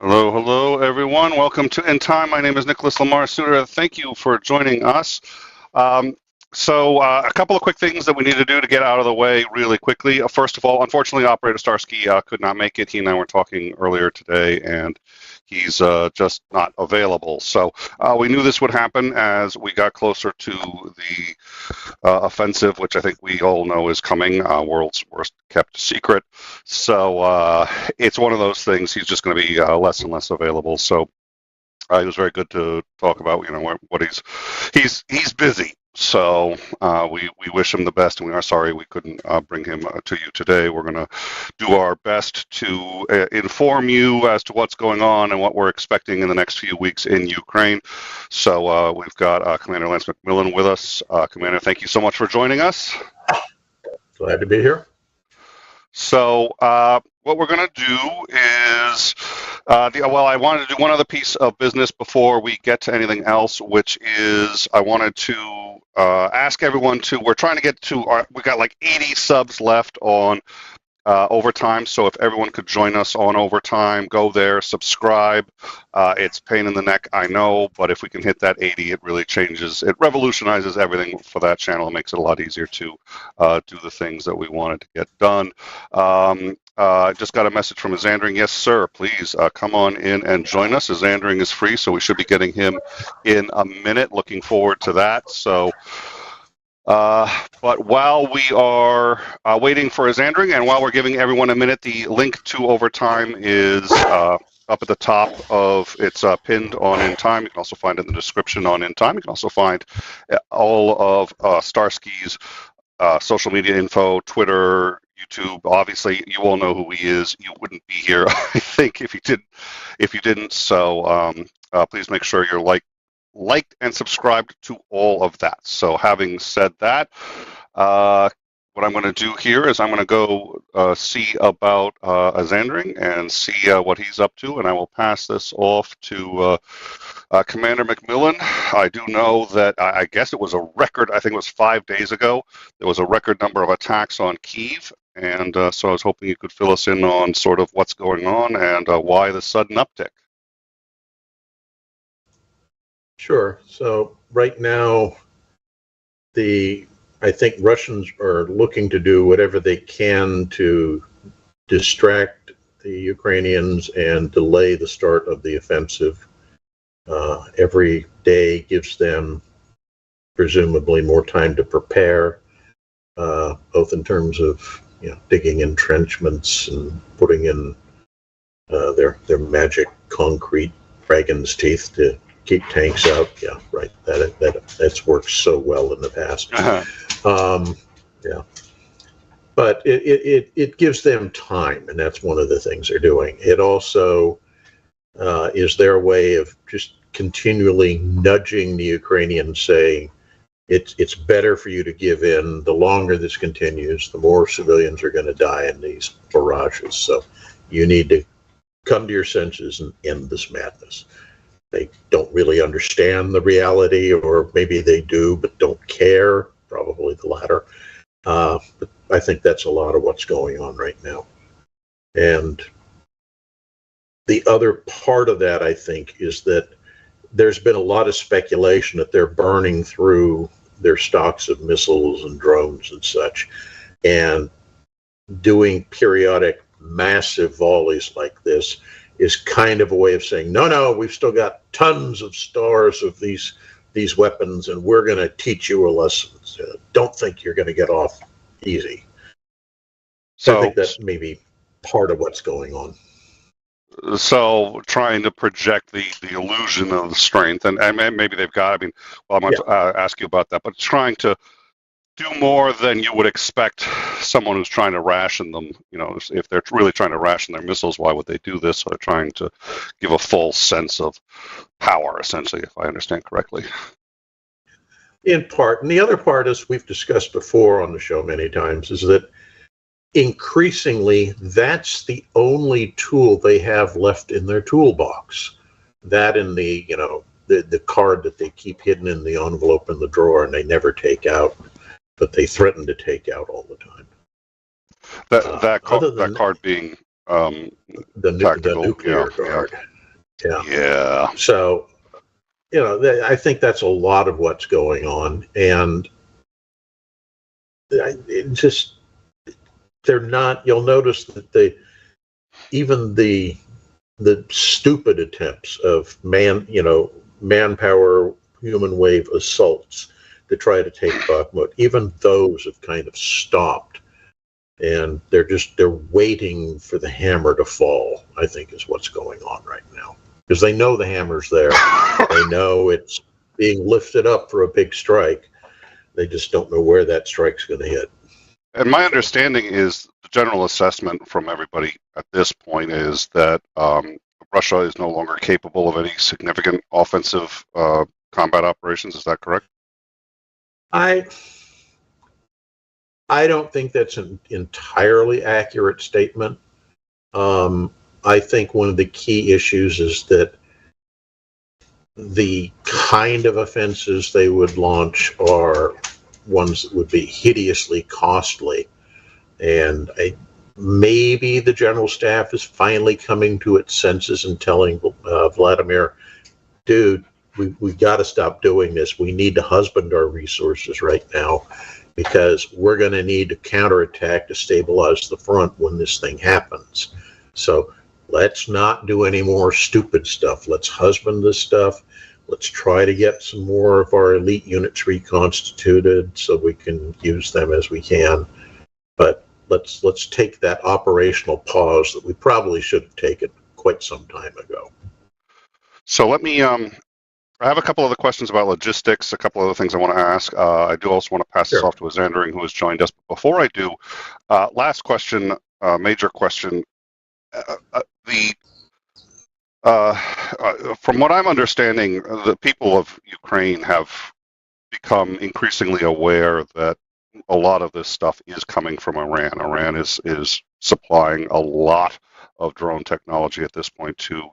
Hello, hello, everyone. Welcome to In Time. My name is Nicholas Lamar Suter. Thank you for joining us. A couple of quick things that we need to do to get out of the way really quickly. First of all, unfortunately, Operator Starsky could not make it. He and I were talking earlier today, and he's just not available. So we knew this would happen as we got closer to the offensive, which I think we all know is coming, world's worst kept secret. So it's one of those things. He's just going to be less and less available. So it was very good to talk about, what he's busy. So we wish him the best, and we are sorry we couldn't bring him to you today. We're going to do our best to inform you as to what's going on and what we're expecting in the next few weeks in Ukraine. So we've got Commander Lance McMillan with us. Commander, thank you so much for joining us. Glad to be here. So what we're going to do is, I wanted to do one other piece of business before we get to anything else, which is I wanted to ask everyone we're trying to get to, we got like 80 subs left on Overtime, so if everyone could join us on Overtime, go there, subscribe. It's pain in the neck, I know, but if we can hit that 80, it really changes, it revolutionizes everything for that channel. It makes it a lot easier to do the things that we wanted to get done. I just got a message from Zandring. Yes, sir, please come on in and join us. Zandring is free, so we should be getting him in a minute. Looking forward to that. So. But while we are waiting for Zandring, and while we're giving everyone a minute, the link to Overtime is up at the top of, it's pinned on In Time. You can also find it in the description on In Time. You can also find all of Starsky's social media info, Twitter, YouTube. Obviously, you all know who he is. You wouldn't be here, I think, if you didn't. So please make sure you're liked and subscribed to all of that. So having said that, what I'm going to do here is I'm going to go see about Zandring and see what he's up to, and I will pass this off to Commander McMillan. I do know that I guess it was a record, I think it was 5 days ago, there was a record number of attacks on Kyiv, and so I was hoping you could fill us in on sort of what's going on and why the sudden uptick. Sure. So right now, I think Russians are looking to do whatever they can to distract the Ukrainians and delay the start of the offensive. Every day gives them presumably more time to prepare, both in terms of digging entrenchments and putting in their magic concrete dragon's teeth to keep tanks out. Yeah, right. That's worked so well in the past. Yeah, but it gives them time, and that's one of the things they're doing. It also is their way of just continually nudging the Ukrainians, saying it's better for you to give in. The longer this continues, the more civilians are going to die in these barrages. So you need to come to your senses and end this madness. They don't really understand the reality, or maybe they do but don't care, probably the latter. But I think that's a lot of what's going on right now. And the other part of that, I think, is that there's been a lot of speculation that they're burning through their stocks of missiles and drones and such, and doing periodic massive volleys like this is kind of a way of saying, no, we've still got tons of stars of these weapons, and we're going to teach you a lesson. Don't think you're going to get off easy. So I think that's maybe part of what's going on. So trying to project the illusion of the strength, and maybe they've got, I'm going to ask you about that, but trying to do more than you would expect someone who's trying to ration them. If they're really trying to ration their missiles, why would they do this? So they're trying to give a false sense of power, essentially, if I understand correctly. In part. And the other part, as we've discussed before on the show many times, is that increasingly that's the only tool they have left in their toolbox. That and the card that they keep hidden in the envelope in the drawer and they never take out, but they threaten to take out all the time. That card being the nuclear card. Yeah. Yeah. So, I think that's a lot of what's going on, and it just they're not. You'll notice that even the stupid attempts of manpower, human wave assaults to try to take Bakhmut, even those have kind of stopped, and they're waiting for the hammer to fall, I think, is what's going on right now, because they know the hammer's there. They know it's being lifted up for a big strike. They just don't know where that strike's going to hit. And my understanding is the general assessment from everybody at this point is that Russia is no longer capable of any significant offensive combat operations. Is that correct? I don't think that's an entirely accurate statement. I think one of the key issues is that the kind of offenses they would launch are ones that would be hideously costly. And maybe the general staff is finally coming to its senses and telling Vladimir, dude, we got to stop doing this. We need to husband our resources right now, because we're going to need to counterattack to stabilize the front when this thing happens. So let's not do any more stupid stuff. Let's husband this stuff. Let's try to get some more of our elite units reconstituted so we can use them as we can. But let's take that operational pause that we probably should have taken quite some time ago. So let me, I have a couple other questions about logistics, a couple other things I want to ask. I do also want to pass this off to 𝐒𝐶andring, who has joined us. But before I do, last question, major question. From what I'm understanding, the people of Ukraine have become increasingly aware that a lot of this stuff is coming from Iran. Iran is supplying a lot of drone technology at this point to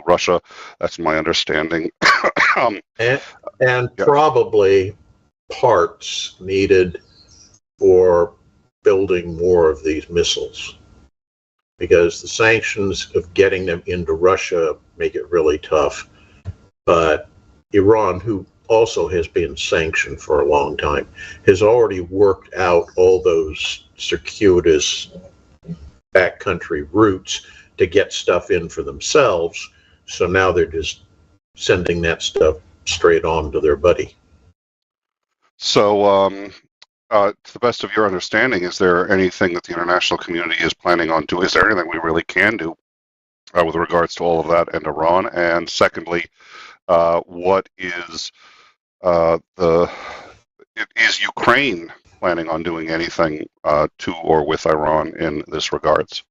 Russia. That's my understanding. and probably parts needed for building more of these missiles, because the sanctions of getting them into Russia make it really tough. But Iran, who also has been sanctioned for a long time, has already worked out all those circuitous backcountry routes to get stuff in for themselves. So now they're just sending that stuff straight on to their buddy. So, to the best of your understanding, is there anything that the international community is planning on doing? Is there anything we really can do with regards to all of that and Iran? And secondly, what is is Ukraine planning on doing anything to or with Iran in this regards?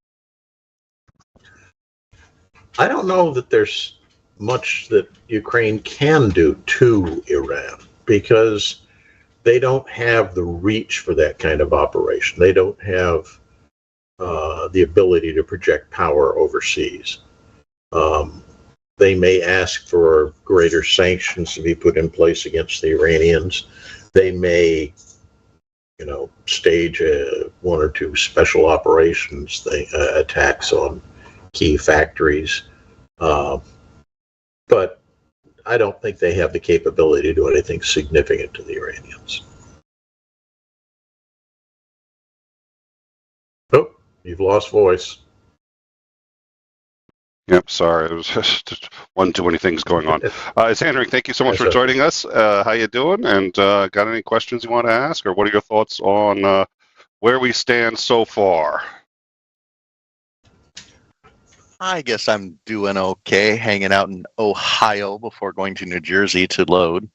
I don't know that there's much that Ukraine can do to Iran, because they don't have the reach for that kind of operation. They don't have the ability to project power overseas. They may ask for greater sanctions to be put in place against the Iranians. They may, stage one or two special operations, attacks on key factories. But I don't think they have the capability to do anything significant to the Iranians. Oh, you've lost voice. Yep, sorry. It was just one too many things going on. 𝐶𝐶andring, thank you so much for joining us. How you doing? And got any questions you want to ask? Or what are your thoughts on where we stand so far? I guess I'm doing okay, hanging out in Ohio before going to New Jersey to load.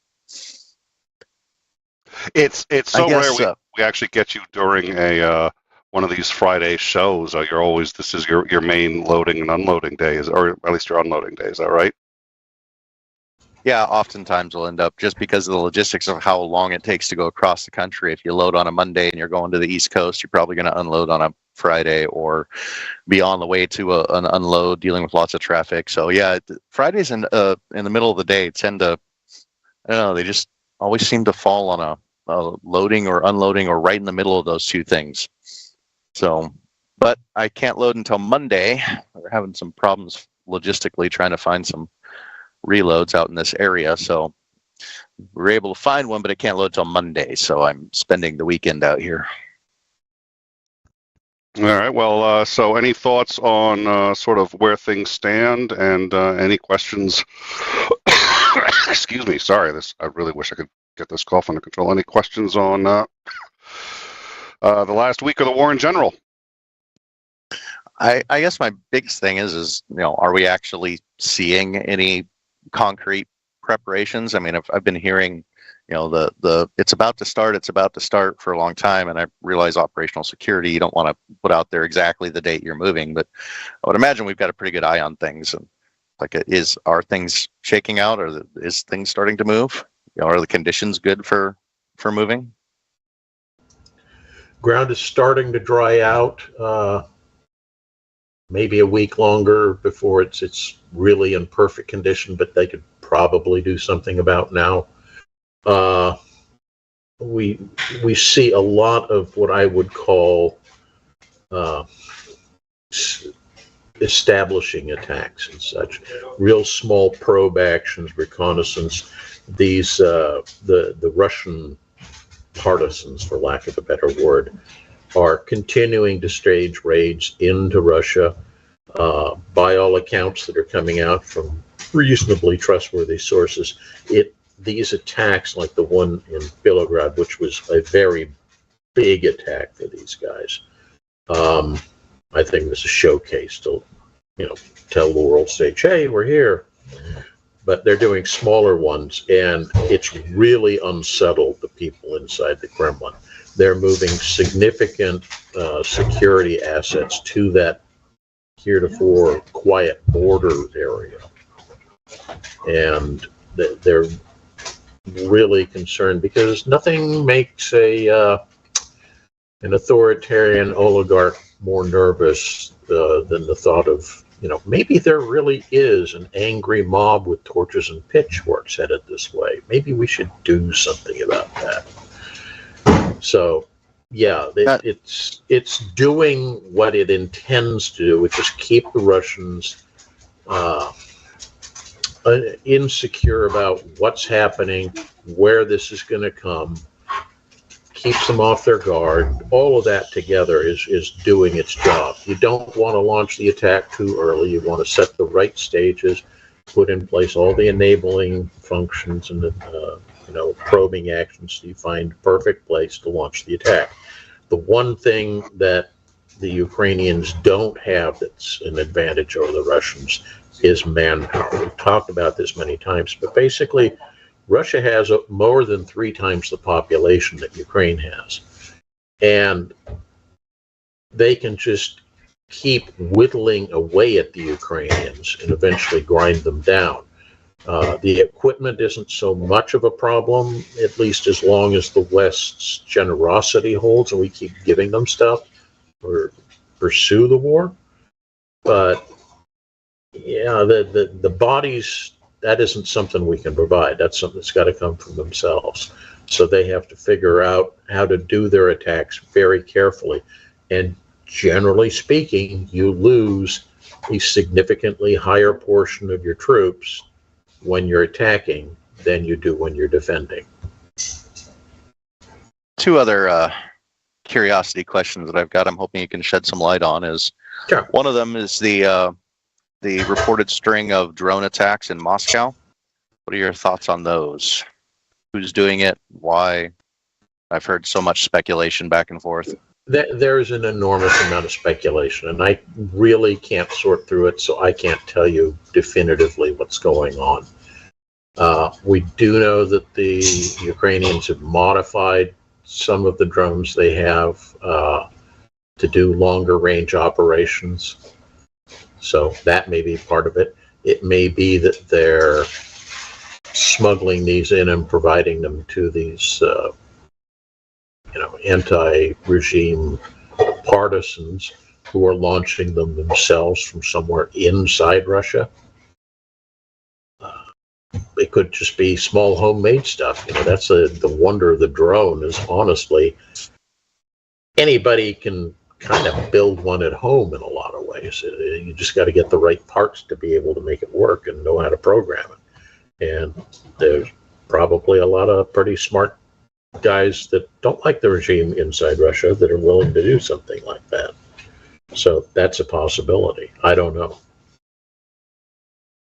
It's so rare we actually get you during a one of these Friday shows. You're always, this is your main loading and unloading days, or at least your unloading days. Is that right? Yeah, oftentimes we'll end up, just because of the logistics of how long it takes to go across the country. If you load on a Monday and you're going to the East Coast, you're probably going to unload on a Friday or be on the way to an unload, dealing with lots of traffic. So yeah, Fridays in the middle of the day tend to, I don't know, they just always seem to fall on a loading or unloading or right in the middle of those two things. So, but I can't load until Monday. We're having some problems logistically trying to find some reloads out in this area. So we were able to find one, but it can't load till Monday. So I'm spending the weekend out here. All right. Well, so any thoughts on sort of where things stand, and any questions? Excuse me. Sorry. I really wish I could get this cough under control. Any questions on the last week of the war in general? I guess my biggest thing is are we actually seeing any concrete preparations? I mean, I've been hearing, it's about to start for a long time, and I realize operational security, you don't want to put out there exactly the date you're moving, but I would imagine we've got a pretty good eye on things. And are things shaking out, or is things starting to move? Are the conditions good for moving? Ground is starting to dry out. Maybe a week longer before it's really in perfect condition, but they could probably do something about now. We see a lot of what I would call establishing attacks and such, real small probe actions, reconnaissance. These the Russian partisans, for lack of a better word, are continuing to stage raids into Russia. By all accounts that are coming out from reasonably trustworthy sources, these attacks, like the one in Belgorod, which was a very big attack for these guys, I think it was a showcase to, tell the world stage, hey, we're here. But they're doing smaller ones, and it's really unsettled the people inside the Kremlin. They're moving significant security assets to that heretofore quiet border area. And they're really concerned because nothing makes an authoritarian oligarch more nervous than the thought of, maybe there really is an angry mob with torches and pitchforks headed this way. Maybe we should do something about that. So, yeah, it's doing what it intends to do, which is keep the Russians insecure about what's happening, where this is going to come, keeps them off their guard. All of that together is doing its job. You don't want to launch the attack too early. You want to set the right stages, put in place all the enabling functions and the probing actions so you find the perfect place to launch the attack. The one thing that the Ukrainians don't have that's an advantage over the Russians is manpower. We've talked about this many times, but basically Russia has more than 3 times the population that Ukraine has. And they can just keep whittling away at the Ukrainians and eventually grind them down. The equipment isn't so much of a problem, at least as long as the West's generosity holds and we keep giving them stuff or pursue the war. But yeah, the bodies, that isn't something we can provide. That's something that's got to come from themselves. So they have to figure out how to do their attacks very carefully. And generally speaking, you lose a significantly higher portion of your troops when you're attacking than you do when you're defending. 2 other curiosity questions that I've got I'm hoping you can shed some light on is, sure. One of them is the reported string of drone attacks in Moscow. What are your thoughts on those? Who's doing it? Why? I've heard so much speculation back and forth. There's an enormous amount of speculation, and I really can't sort through it, so I can't tell you definitively what's going on. We do know that the Ukrainians have modified some of the drones they have to do longer range operations. So that may be part of it. It may be that they're smuggling these in and providing them to these anti-regime partisans who are launching them themselves from somewhere inside Russia. It could just be small homemade stuff. That's the wonder of the drone is, honestly, anybody can kind of build one at home in a lot of ways. anyways. You just got to get the right parts to be able to make it work and know how to program it. And there's probably a lot of pretty smart guys that don't like the regime inside Russia that are willing to do something like that. So that's a possibility. I don't know.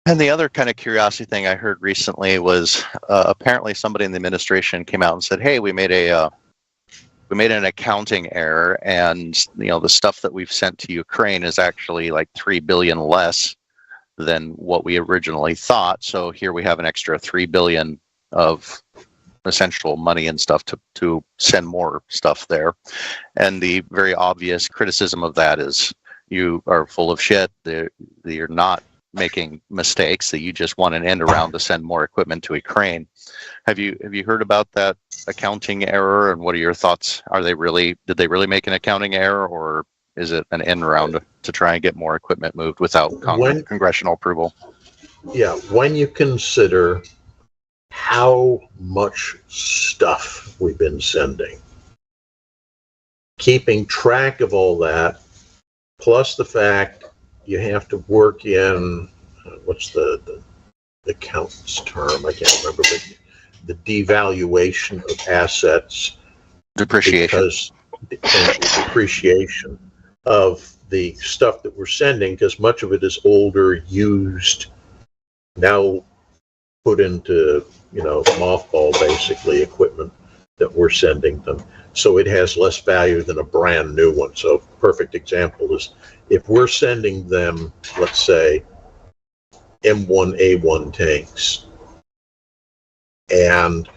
And the other kind of curiosity thing I heard recently was apparently somebody in the administration came out and said, "Hey, we made an accounting error, and the stuff that we've sent to Ukraine is actually like $3 billion less than what we originally thought. So here we have an extra $3 billion of essential money and stuff to send more stuff there." And the very obvious criticism of that is you are full of shit. You're not making mistakes, that you just want an end around to send more equipment to Ukraine. Have you heard about that accounting error, and what are your thoughts? Did they really make an accounting error, or is it an end around to try and get more equipment moved without congressional approval? Yeah, when you consider how much stuff we've been sending, keeping track of all that, plus the fact you have to work in, what's the accountant's term? I can't remember, but the devaluation of assets. Depreciation. Depreciation of the stuff that we're sending, because much of it is older, used, now put into, mothball, basically, equipment that we're sending them. So it has less value than a brand new one. So perfect example is if we're sending them, let's say, M1A1 tanks, and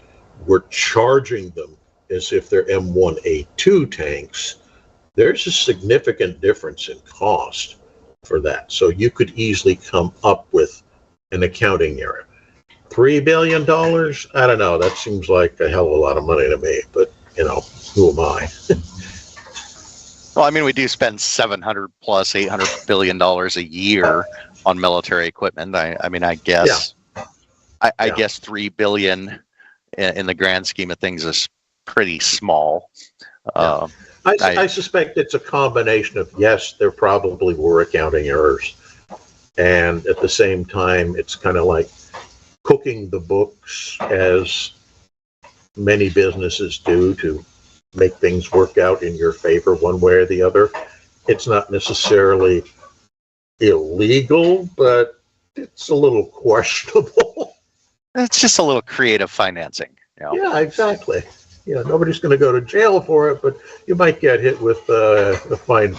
we're charging them as if they're M1A2 tanks, there's a significant difference in cost for that. So you could easily come up with an accounting error. $3 billion? I don't know. That seems like a hell of a lot of money to me, but who am I? Well, I mean, we do spend $700 plus $800 billion a year on military equipment. I guess, yeah. I guess $3 billion in the grand scheme of things is pretty small. Yeah. I suspect it's a combination of, yes, there probably were accounting errors, and at the same time, it's kind of like cooking the books, as many businesses do, to make things work out in your favor one way or the other. It's not necessarily illegal, but it's a little questionable. It's just a little creative financing. Yeah, exactly. Nobody's going to go to jail for it, but you might get hit with a fine.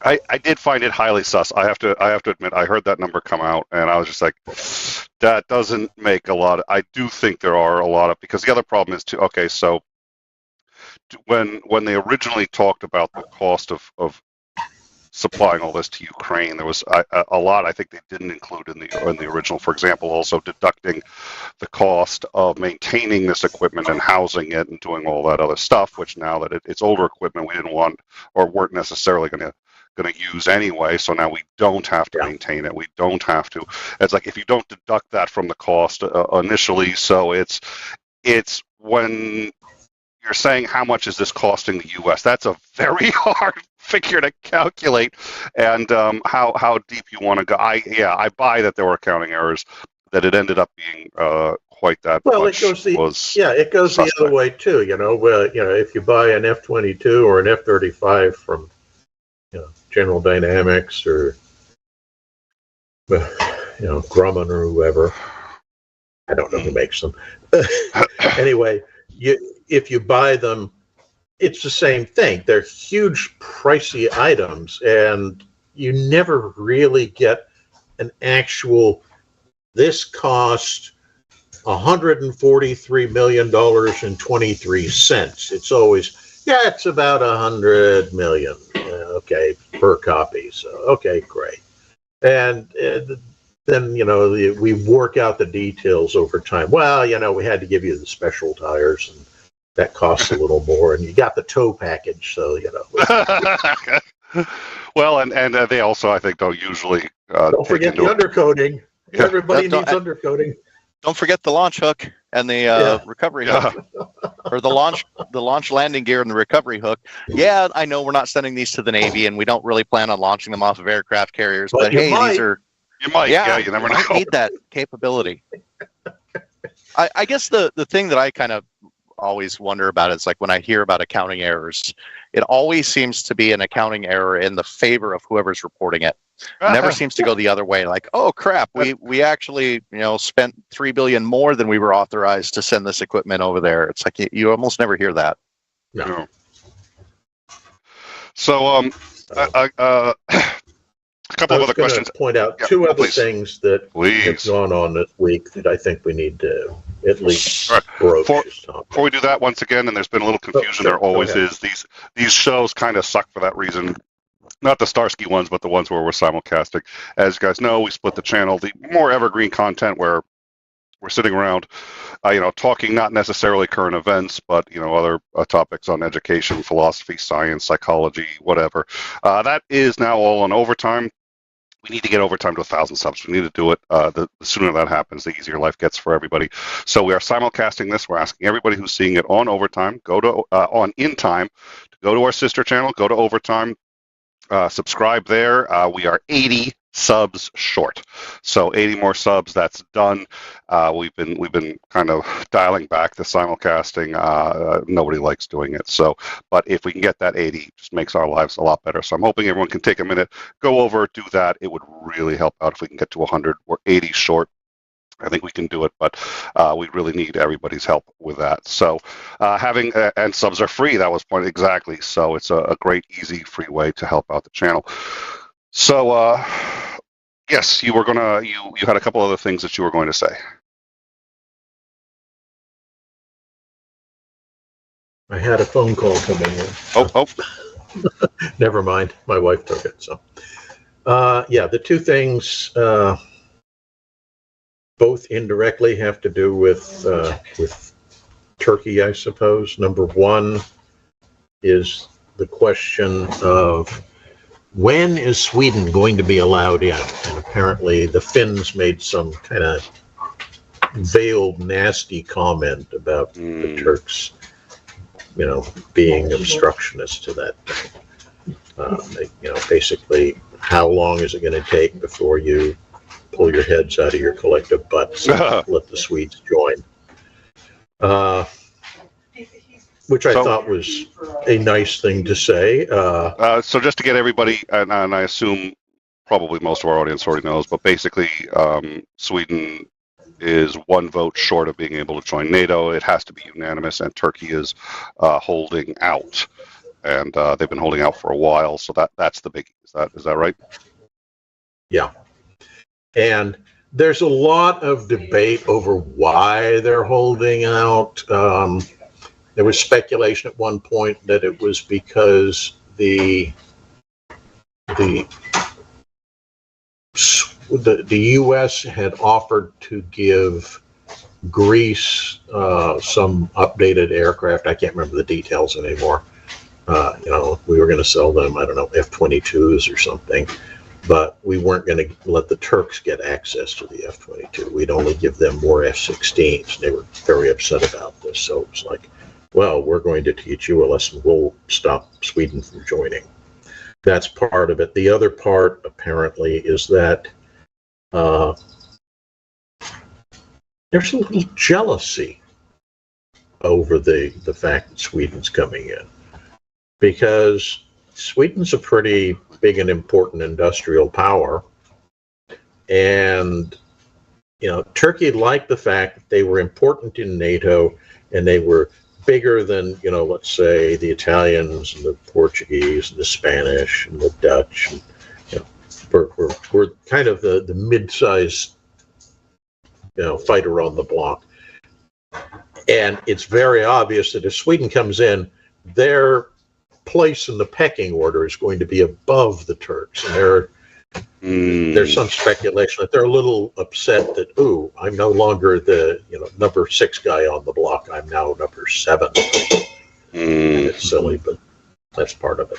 I did find it highly sus. I have to admit, I heard that number come out, and I was just like, that doesn't make a lot. I do think there are a lot of, because the other problem is too. Okay, so when they originally talked about the cost of supplying all this to Ukraine, there was a lot I think they didn't include in the original. For example, also deducting the cost of maintaining this equipment and housing it and doing all that other stuff, which now that it's older equipment, we didn't want or weren't necessarily going to use anyway. So now we don't have to maintain it. We don't have to. It's like if you don't deduct that from the cost initially, so it's when you're saying how much is this costing the U.S., that's a very hard figure to calculate, and how deep you want to go. I buy that there were accounting errors, that it ended up being quite that well, much. It goes the other way too. If you buy an F-22 or an F-35 from General Dynamics or Grumman or whoever, I don't know who makes them. Anyway, if you buy them, it's the same thing. They're huge, pricey items, and you never really get an actual, this cost $143 million and 23 cents. It's always, it's about 100 million, okay, per copy. So, okay, great. And then, we work out the details over time. Well, we had to give you the special tires, and that costs a little more, and you got the tow package, so, Well, and they also, I think, don't usually don't forget the undercoating. Everybody needs undercoating. Don't forget the launch hook and the recovery hook. or the launch landing gear and the recovery hook. Yeah, I know we're not sending these to the Navy, and we don't really plan on launching them off of aircraft carriers. But hey, might. these are You might, yeah, you never know. might need that capability. I guess the thing that I kind of always wonder about is like when I hear about accounting errors, it always seems to be an accounting error in the favor of whoever's reporting it. Never seems to go the other way. Like, oh crap, we actually spent $3 billion more than we were authorized to send this equipment over there. It's like you almost never hear that. No. So a couple of other questions. Point out two other things that have gone on this week that I think we need to at least broach. Before we do that, once again, and there's been a little confusion, there always is. These shows kind of suck for that reason. Not the Starsky ones, but the ones where we're simulcasting. As you guys know, we split the channel. The more evergreen content where we're sitting around, talking not necessarily current events, but other topics on education, philosophy, science, psychology, whatever. That is now all on overtime. We need to get overtime to 1,000 subs. We need to do it. The sooner that happens, the easier life gets for everybody. So we are simulcasting this. We're asking everybody who's seeing it on overtime, go to on in time, to go to our sister channel, go to overtime, subscribe there. We are 80 subs short, so 80 more subs. That's done. We've been kind of dialing back the simulcasting. Nobody likes doing it, but if we can get that 80, it just makes our lives a lot better. So I'm hoping everyone can take a minute, go over, do that. It would really help out if we can get to 100. We're 80 short. I think we can do it, but we really need everybody's help with that. So having and subs are free. That was point exactly. So it's a great, easy, free way to help out the channel. So yes, you were gonna. You had a couple other things that you were going to say. I had a phone call coming in. Oh. Never mind. My wife took it. So the two things. Both indirectly have to do with Turkey, I suppose. Number one is the question of when is Sweden going to be allowed in? And apparently the Finns made some kind of veiled, nasty comment about the Turks, being obstructionist to that thing. Basically, how long is it going to take before you pull your heads out of your collective butts and let the Swedes join, which I thought was a nice thing to say. So just to get everybody, and I assume probably most of our audience already knows, but basically Sweden is one vote short of being able to join NATO. It has to be unanimous, and Turkey is holding out, and they've been holding out for a while. So that's the biggie. Is that right? Yeah. And there's a lot of debate over why they're holding out. There was speculation at one point that it was because the U.S. had offered to give Greece some updated aircraft. I can't remember the details anymore. We were going to sell them, I don't know, F-22s or something. But we weren't going to let the Turks get access to the F-22. We'd only give them more F-16s. They were very upset about this. So it's like, well, we're going to teach you a lesson. We'll stop Sweden from joining. That's part of it. The other part, apparently, is that there's a little jealousy over the fact that Sweden's coming in. Because Sweden's a pretty big and important industrial power, and Turkey liked the fact that they were important in NATO and they were bigger than let's say the Italians and the Portuguese and the Spanish and the Dutch. And, we're kind of the mid-sized fighter on the block, and it's very obvious that if Sweden comes in, their place in the pecking order is going to be above the Turks, and there's some speculation that they're a little upset that I'm no longer the number 6 guy on the block. I'm now number 7. And it's silly, but that's part of it.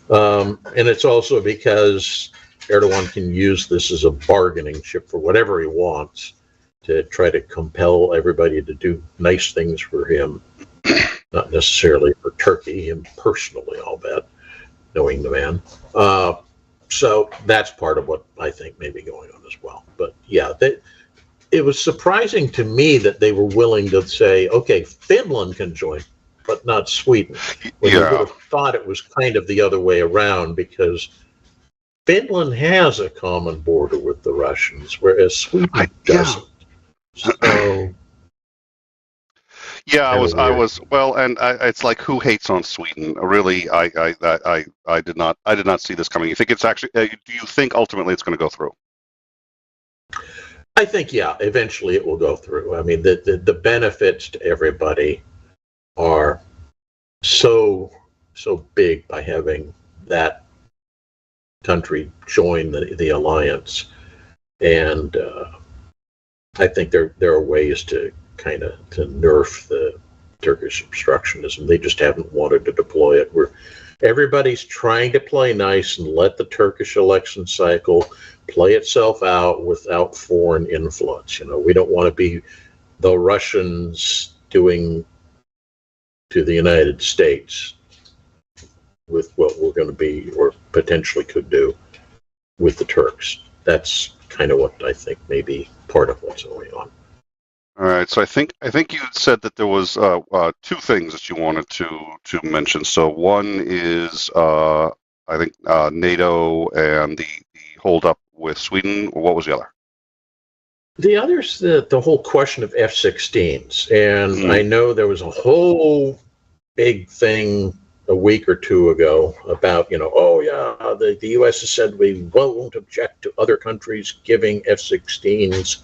And it's also because Erdogan can use this as a bargaining chip for whatever he wants, to try to compel everybody to do nice things for him, not necessarily for Turkey, him personally, I'll bet, knowing the man. So that's part of what I think may be going on as well. But yeah, it was surprising to me that they were willing to say, okay, Finland can join, but not Sweden. When you would have thought it was kind of the other way around, because Finland has a common border with the Russians, whereas Sweden doesn't. So, yeah, I was well, and it's like, who hates on Sweden? Really, I did not see this coming. You think it's actually? Do you think ultimately it's going to go through? I think, yeah, eventually it will go through. I mean, the benefits to everybody are so big by having that country join the alliance, and I think there are ways to kind of to nerf the Turkish obstructionism. They just haven't wanted to deploy it. Everybody's trying to play nice and let the Turkish election cycle play itself out without foreign influence. You know, we don't want to be the Russians doing to the United States with what we're going to be or potentially could do with the Turks. That's kind of what I think may be part of what's going on. All right, so I think you said that there was two things that you wanted to mention. So one is I think NATO and the holdup with Sweden. What was the other? The other's the whole question of F-16s, and I know there was a whole big thing a week or two ago about, oh yeah, the U.S. has said we won't object to other countries giving F-16s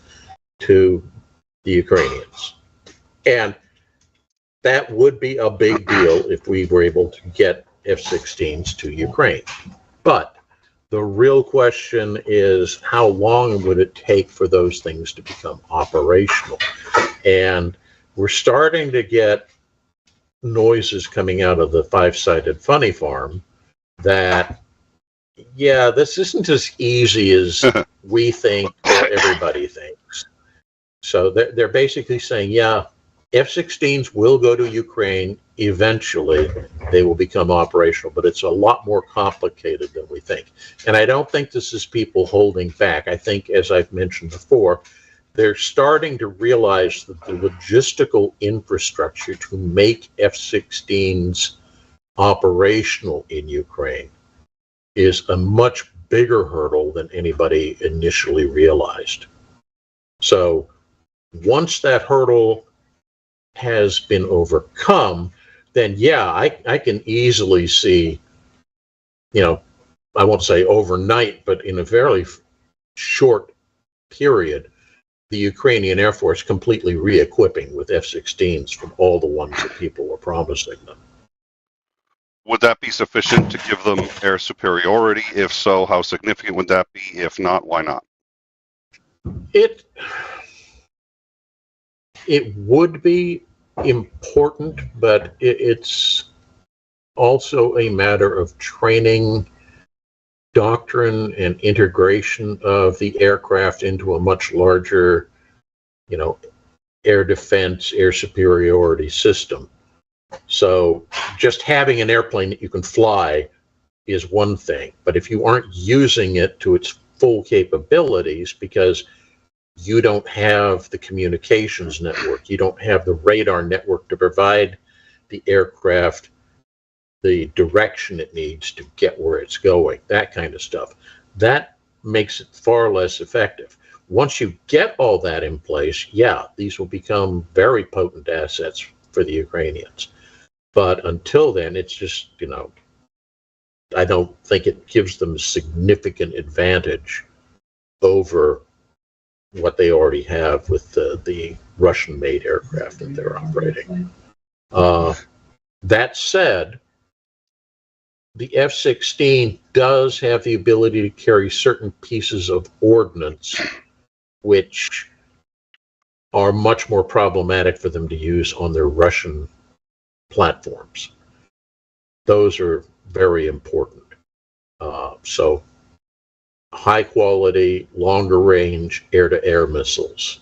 to the Ukrainians. And that would be a big deal if we were able to get F-16s to Ukraine. But the real question is, how long would it take for those things to become operational? And we're starting to get noises coming out of the five-sided funny farm that, yeah, this isn't as easy as we think or everybody thinks. So they're basically saying, yeah, F-16s will go to Ukraine eventually. They will become operational, but it's a lot more complicated than we think. And I don't think this is people holding back. I think, as I've mentioned before, they're starting to realize that the logistical infrastructure to make F-16s operational in Ukraine is a much bigger hurdle than anybody initially realized. So once that hurdle has been overcome, then yeah, I can easily see, I won't say overnight, but in a fairly short period, the Ukrainian Air Force completely re-equipping with F-16s from all the ones that people were promising them. Would that be sufficient to give them air superiority? If so, how significant would that be? If not, why not? It would be important, but it's also a matter of training, doctrine, and integration of the aircraft into a much larger, air defense, air superiority system. So just having an airplane that you can fly is one thing, but if you aren't using it to its full capabilities because you don't have the communications network, you don't have the radar network to provide the aircraft the direction it needs to get where it's going, that kind of stuff, that makes it far less effective. Once you get all that in place, yeah, these will become very potent assets for the Ukrainians. But until then, it's just, I don't think it gives them a significant advantage over what they already have with the Russian-made aircraft that they're operating. That said, the F-16 does have the ability to carry certain pieces of ordnance which are much more problematic for them to use on their Russian platforms. Those are very important. So high quality, longer range air-to-air missiles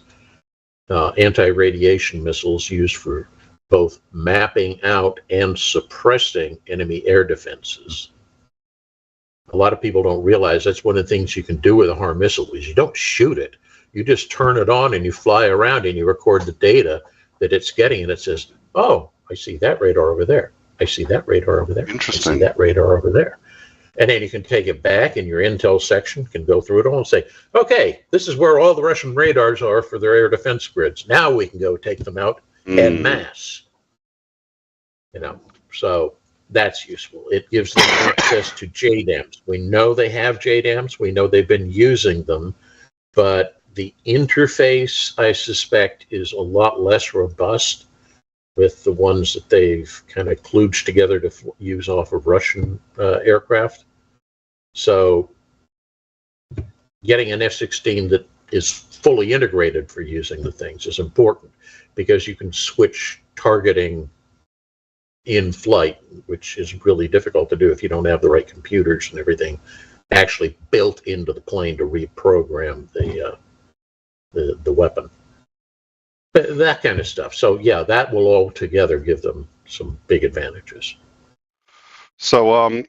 anti-radiation missiles used for both mapping out and suppressing enemy air defenses. A lot of people don't realize that's one of the things you can do with a HARM missile is you don't shoot it. You just turn it on and you fly around and you record the data that it's getting, and it says, oh, I see that radar over there. I see that radar over there. Interesting. I see that radar over there. And then you can take it back, and your intel section can go through it all and say, okay, this is where all the Russian radars are for their air defense grids. Now we can go take them out en masse. You know, so that's useful. It gives them access to JDAMs. We know they have JDAMs. We know they've been using them, but the interface, I suspect, is a lot less robust with the ones that they've kind of kludged together to use off of Russian aircraft. So getting an F-16 that is fully integrated for using the things is important, because you can switch targeting in flight, which is really difficult to do if you don't have the right computers and everything actually built into the plane to reprogram the weapon. That kind of stuff. So yeah, that will all together give them some big advantages. So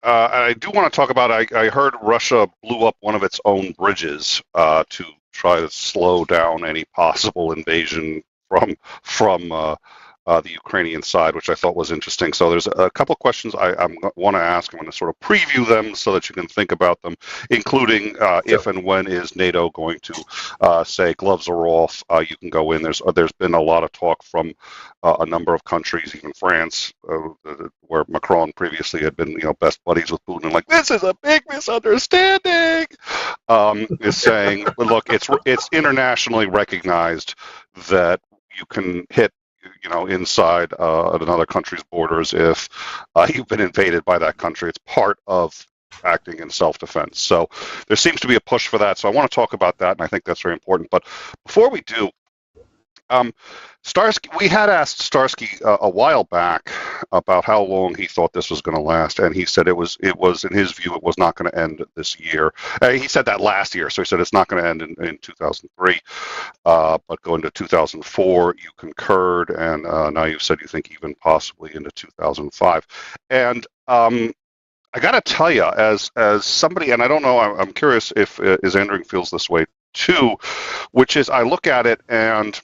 I do want to talk about, I heard Russia blew up one of its own bridges to try to slow down any possible invasion from the Ukrainian side, which I thought was interesting. So there's a couple of questions I want to ask. I'm going to sort of preview them so that you can think about them, including if and when is NATO going to say gloves are off, you can go in. There's been a lot of talk from a number of countries, even France, where Macron previously had been best buddies with Putin, and like, this is a big misunderstanding, is saying, look, it's internationally recognized that you can hit inside another country's borders if you've been invaded by that country. It's part of acting in self-defense. So there seems to be a push for that. So I want to talk about that, and I think that's very important. But before we do, Starsky, we had asked Starsky a while back about how long he thought this was going to last, and he said it was in his view it was not going to end this year. He said that last year, so he said it's not going to end in 2003, but go into 2004. You concurred, and now you've said you think even possibly into 2005. And I got to tell you, as somebody, and I don't know, I'm curious if Andring feels this way too, which is I look at it and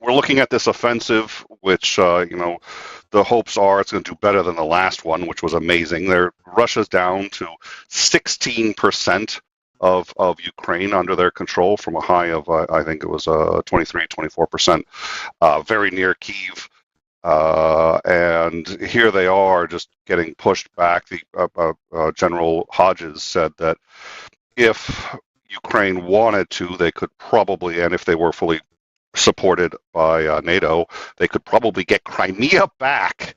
we're looking at this offensive, which the hopes are it's going to do better than the last one, which was amazing. Russia's down to 16% of Ukraine under their control from a high of I think it was 24%, very near Kyiv. And here they are just getting pushed back. The General Hodges said that if Ukraine wanted to, they could probably, and if they were fully supported by NATO, they could probably get Crimea back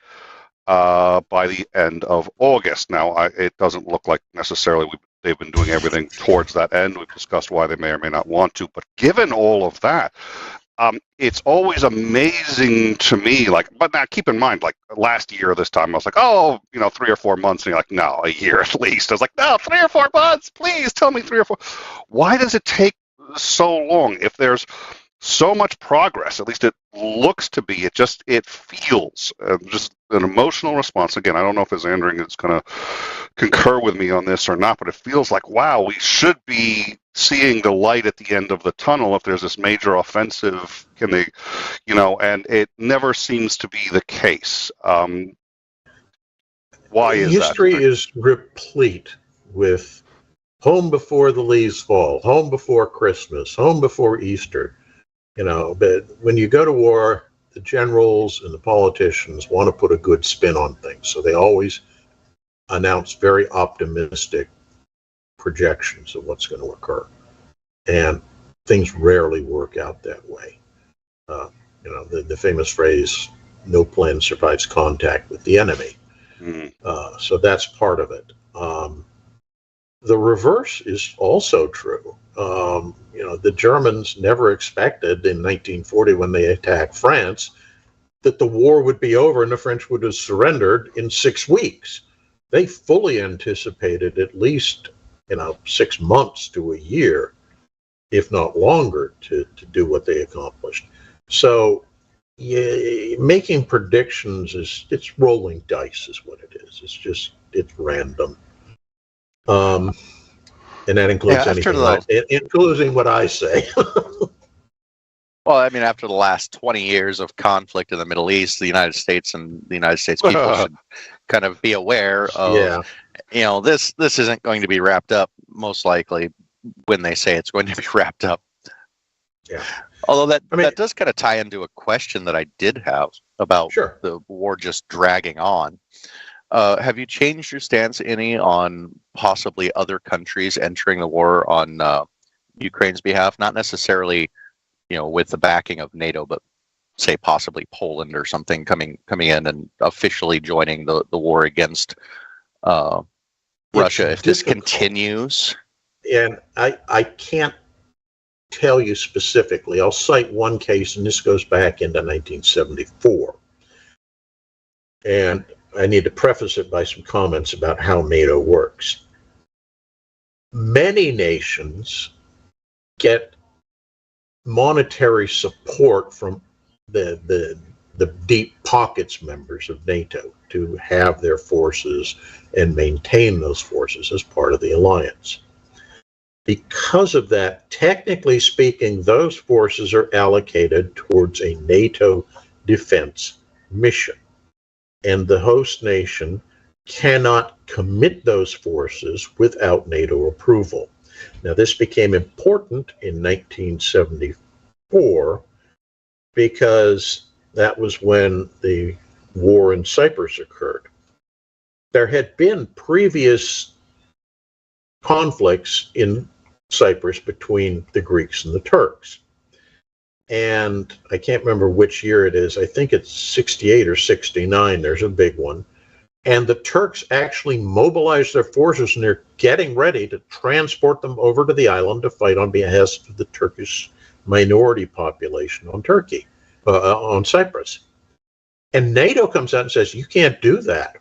by the end of August. Now, it doesn't look like necessarily they've been doing everything towards that end. We've discussed why they may or may not want to, but given all of that, it's always amazing to me, but now keep in mind, last year this time, I was like, 3 or 4 months, and you're like, no, a year at least. I was like, no, 3 or 4 months, please tell me 3 or 4. Why does it take so long? If there's so much progress, at least it looks to be, it feels just an emotional response. Again, I don't know if Andring is going to concur with me on this or not, but it feels like, wow, we should be seeing the light at the end of the tunnel if there's this major offensive, and it never seems to be the case. Why is History that? is replete with home before the leaves fall, home before Christmas, home before Easter. But when you go to war, the generals and the politicians want to put a good spin on things. So they always announce very optimistic projections of what's going to occur. And things rarely work out that way. The famous phrase, no plan survives contact with the enemy. So that's part of it. The reverse is also true. The Germans never expected in 1940, when they attacked France, that the war would be over and the French would have surrendered in 6 weeks. They fully anticipated at least 6 months to a year if not longer, to do what they accomplished. So yeah, making predictions it's rolling dice is what it is. It's random. And that includes including what I say. Well, I mean, after the last 20 years of conflict in the Middle East, the United States and the United States people should kind of be aware of, this isn't going to be wrapped up, most likely, when they say it's going to be wrapped up. Yeah. Although that does kind of tie into a question that I did have about the war just dragging on. Have you changed your stance any on possibly other countries entering the war on Ukraine's behalf? Not necessarily, with the backing of NATO, but say possibly Poland or something coming in and officially joining the war against Russia if this continues? And I can't tell you specifically. I'll cite one case, and this goes back into 1974. And I need to preface it by some comments about how NATO works. Many nations get monetary support from the deep pockets members of NATO to have their forces and maintain those forces as part of the alliance. Because of that, technically speaking, those forces are allocated towards a NATO defense mission. And the host nation cannot commit those forces without NATO approval. Now, this became important in 1974 because that was when the war in Cyprus occurred. There had been previous conflicts in Cyprus between the Greeks and the Turks. And I can't remember which year it is. I think it's 68 or 69. There's a big one. And the Turks actually mobilized their forces, and they're getting ready to transport them over to the island to fight on behalf of the Turkish minority population on Cyprus. And NATO comes out and says, you can't do that.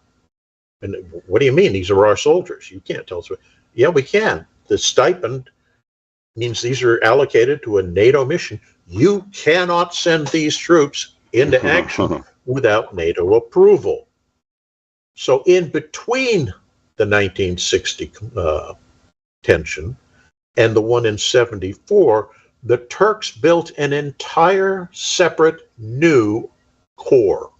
And what do you mean? These are our soldiers. You can't tell us. Yeah, we can. The stipend means these are allocated to a NATO mission. You cannot send these troops into action without NATO approval. So in between the 1960 tension and the one in 74, the Turks built an entire separate new corps.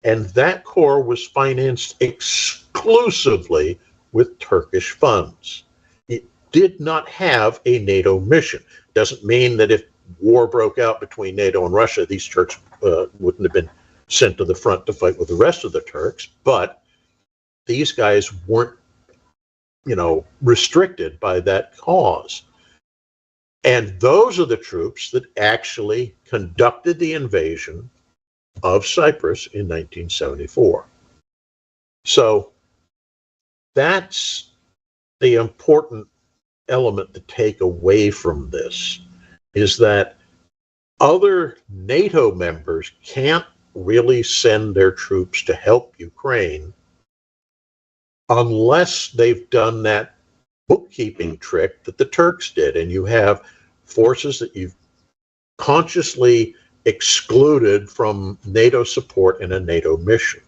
And that corps was financed exclusively with Turkish funds. It did not have a NATO mission. Doesn't mean that if war broke out between NATO and Russia, these Turks wouldn't have been sent to the front to fight with the rest of the Turks, but these guys weren't, restricted by that cause. And those are the troops that actually conducted the invasion of Cyprus in 1974. So that's the important element to take away from this, is that other NATO members can't really send their troops to help Ukraine unless they've done that bookkeeping trick that the Turks did. And you have forces that you've consciously excluded from NATO support in a NATO mission.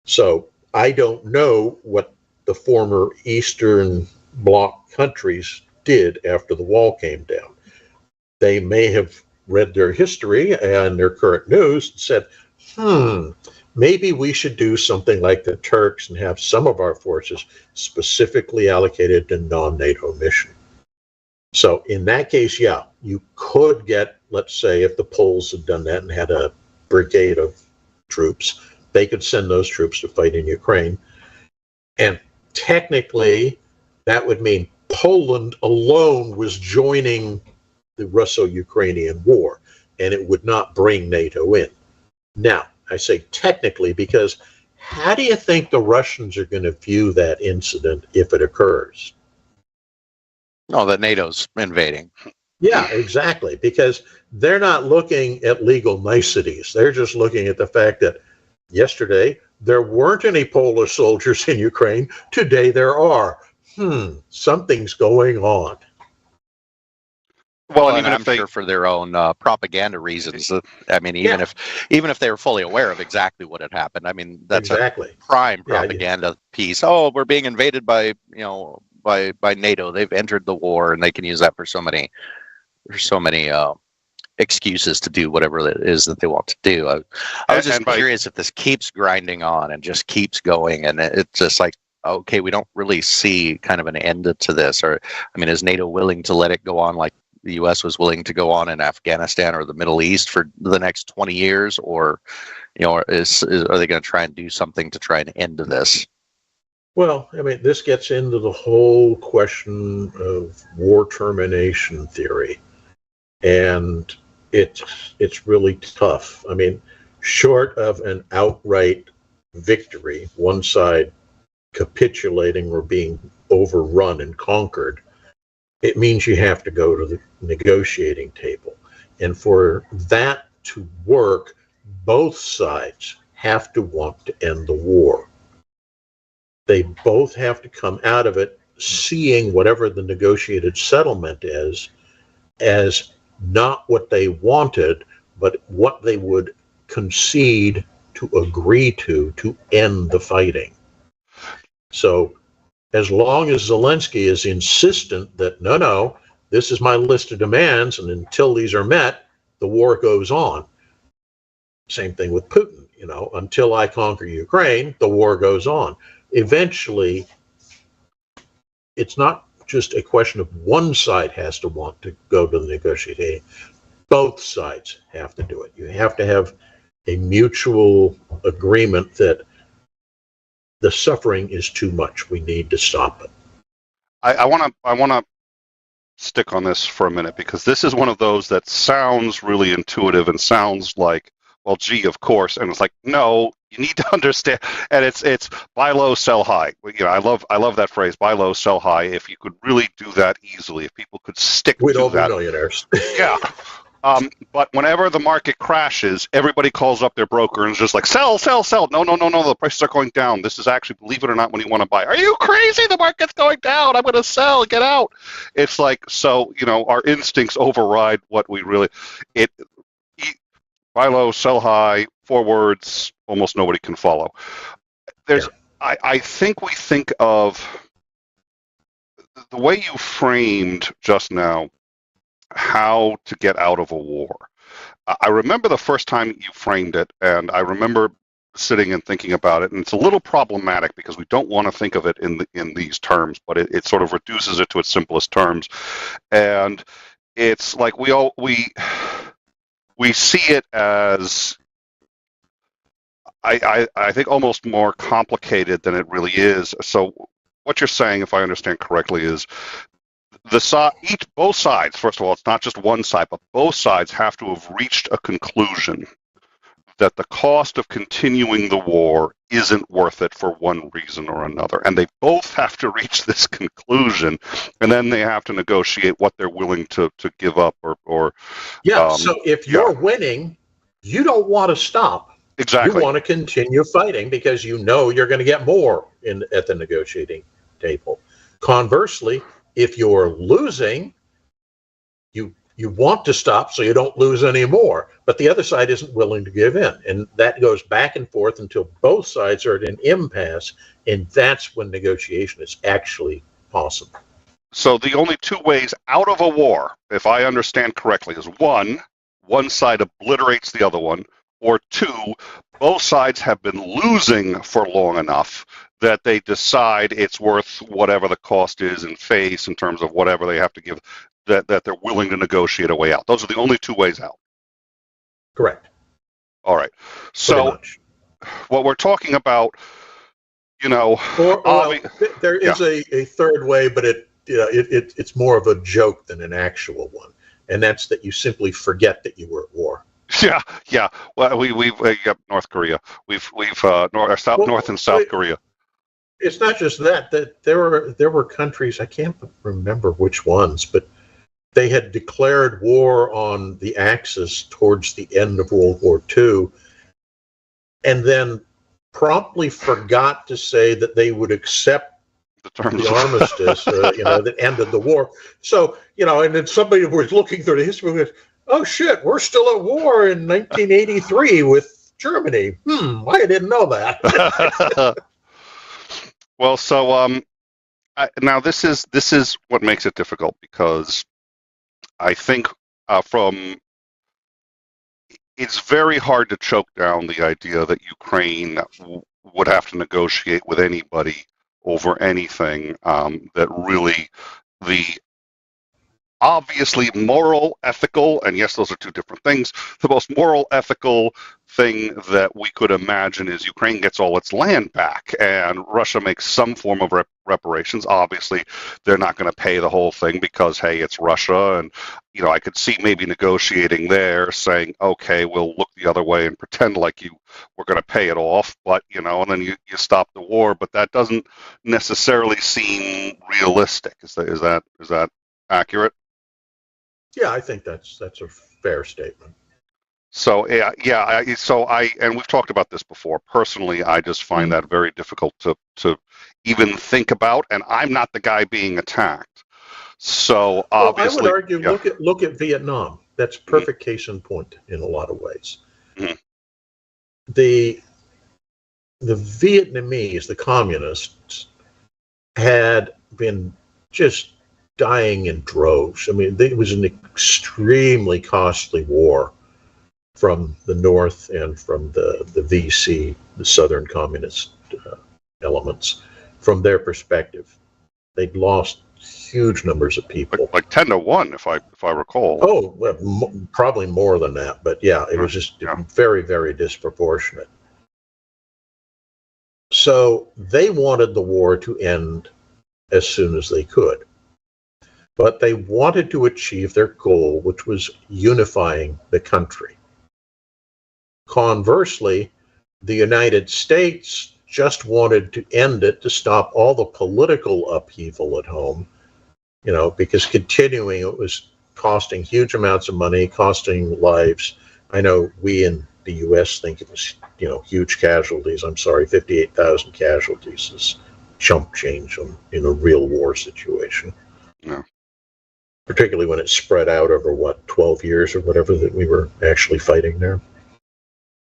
So I don't know what the former Eastern Bloc countries did after the wall came down. They may have read their history and their current news and said, maybe we should do something like the Turks and have some of our forces specifically allocated to non-NATO mission. So in that case, yeah, you could get, let's say, if the Poles had done that and had a brigade of troops, they could send those troops to fight in Ukraine. And technically, that would mean Poland alone was joining the Russo-Ukrainian war, and it would not bring NATO in. Now, I say technically because how do you think the Russians are going to view that incident if it occurs? Oh, that NATO's invading. Yeah, exactly, because they're not looking at legal niceties. They're just looking at the fact that yesterday there weren't any Polish soldiers in Ukraine. Today there are. Something's going on. Well, and and even I'm if they, sure for their own propaganda reasons. I mean, even if they were fully aware of exactly what had happened, I mean, that's Exactly. a prime Yeah, propaganda piece. Oh, we're being invaded by by NATO. They've entered the war, and they can use that for so many excuses to do whatever it is that they want to do. I was just curious if this keeps grinding on and just keeps going, and it's just like, okay, we don't really see kind of an end to this. Or, I mean, is NATO willing to let it go on like the U.S. was willing to go on in Afghanistan or the Middle East for the next 20 years? Or, are they going to try and do something to try and end this? Well, I mean, this gets into the whole question of war termination theory. And it's really tough. I mean, short of an outright victory, one side capitulating or being overrun and conquered, it means you have to go to the negotiating table. And for that to work, both sides have to want to end the war. They both have to come out of it seeing whatever the negotiated settlement is as not what they wanted, but what they would concede to agree to end the fighting. So as long as Zelensky is insistent that, no, this is my list of demands, and until these are met, the war goes on. Same thing with Putin, until I conquer Ukraine, the war goes on. Eventually, it's not just a question of one side has to want to go to the negotiating. Both sides have to do it. You have to have a mutual agreement that the suffering is too much. We need to stop it. I want to stick on this for a minute, because this is one of those that sounds really intuitive and sounds like, well, gee, of course, and it's like, no, you need to understand, and it's buy low, sell high. I love that phrase, buy low, sell high. If you could really do that easily, if people could stick We'd to all be that, millionaires. yeah. But whenever the market crashes, everybody calls up their broker and is just like, sell, sell, sell. No, the prices are going down. This is actually, believe it or not, when you want to buy. Are you crazy? The market's going down. I'm going to sell. Get out. It's like, so, our instincts override what we really, buy low, sell high, 4 words, almost nobody can follow. I think we think of the way you framed just now how to get out of a war. I remember the first time you framed it, and I remember sitting and thinking about it, and it's a little problematic because we don't want to think of it in these terms, but it sort of reduces it to its simplest terms. And it's like we see it as, I think, almost more complicated than it really is. So what you're saying, if I understand correctly, is both sides, first of all, it's not just one side, but both sides have to have reached a conclusion that the cost of continuing the war isn't worth it for one reason or another. And they both have to reach this conclusion, and then they have to negotiate what they're willing to give up or so if you're winning, you don't want to stop. Exactly. You want to continue fighting because you're going to get more at the negotiating table. Conversely, if you're losing, you want to stop so you don't lose any more, but the other side isn't willing to give in. And that goes back and forth until both sides are at an impasse, and that's when negotiation is actually possible. So the only 2 ways out of a war, if I understand correctly, is one side obliterates the other one, or 2, both sides have been losing for long enough that they decide it's worth whatever the cost is in face in terms of whatever they have to give, that they're willing to negotiate a way out. Those are the only 2 ways out. Correct. All right. So what we're talking about, there is a third way, but it's more of a joke than an actual one, and that's that you simply forget that you were at war. Yeah. Well, we've got North Korea. We've North and South Korea. It's not just that there were countries, I can't remember which ones, but they had declared war on the Axis towards the end of World War II, and then promptly forgot to say that they would accept the armistice, that ended the war. So, and then somebody was looking through the history and goes, oh shit, we're still at war in 1983 with Germany. I didn't know that. Well, so now this is what makes it difficult, because I think it's very hard to choke down the idea that Ukraine would have to negotiate with anybody over anything, that really the obviously moral, ethical, and yes, those are two different things. The most moral, ethical thing that we could imagine is Ukraine gets all its land back and Russia makes some form of reparations. Obviously, they're not going to pay the whole thing because, hey, it's Russia. And, I could see maybe negotiating there, saying, okay, we'll look the other way and pretend like we're going to pay it off. But, and then you stop the war. But that doesn't necessarily seem realistic. Is that accurate? Yeah, I think that's a fair statement. So and we've talked about this before. Personally, I just find that very difficult to even think about, and I'm not the guy being attacked. So obviously, I would argue, look at Vietnam. That's perfect case in point in a lot of ways. Mm-hmm. The Vietnamese, the communists, had been just dying in droves. I mean, it was an extremely costly war from the North and from the VC, the Southern Communist elements. From their perspective, they'd lost huge numbers of people, like 10-1, if I recall. Oh, well, probably more than that, but yeah, it was just very, very disproportionate. So they wanted the war to end as soon as they could. But they wanted to achieve their goal, which was unifying the country. Conversely, the United States just wanted to end it to stop all the political upheaval at home, because continuing it was costing huge amounts of money, costing lives. I know we in the U.S. think it was, huge casualties. I'm sorry, 58,000 casualties is chump change in a real war situation. Yeah. Particularly when it's spread out over 12 years or whatever that we were actually fighting there.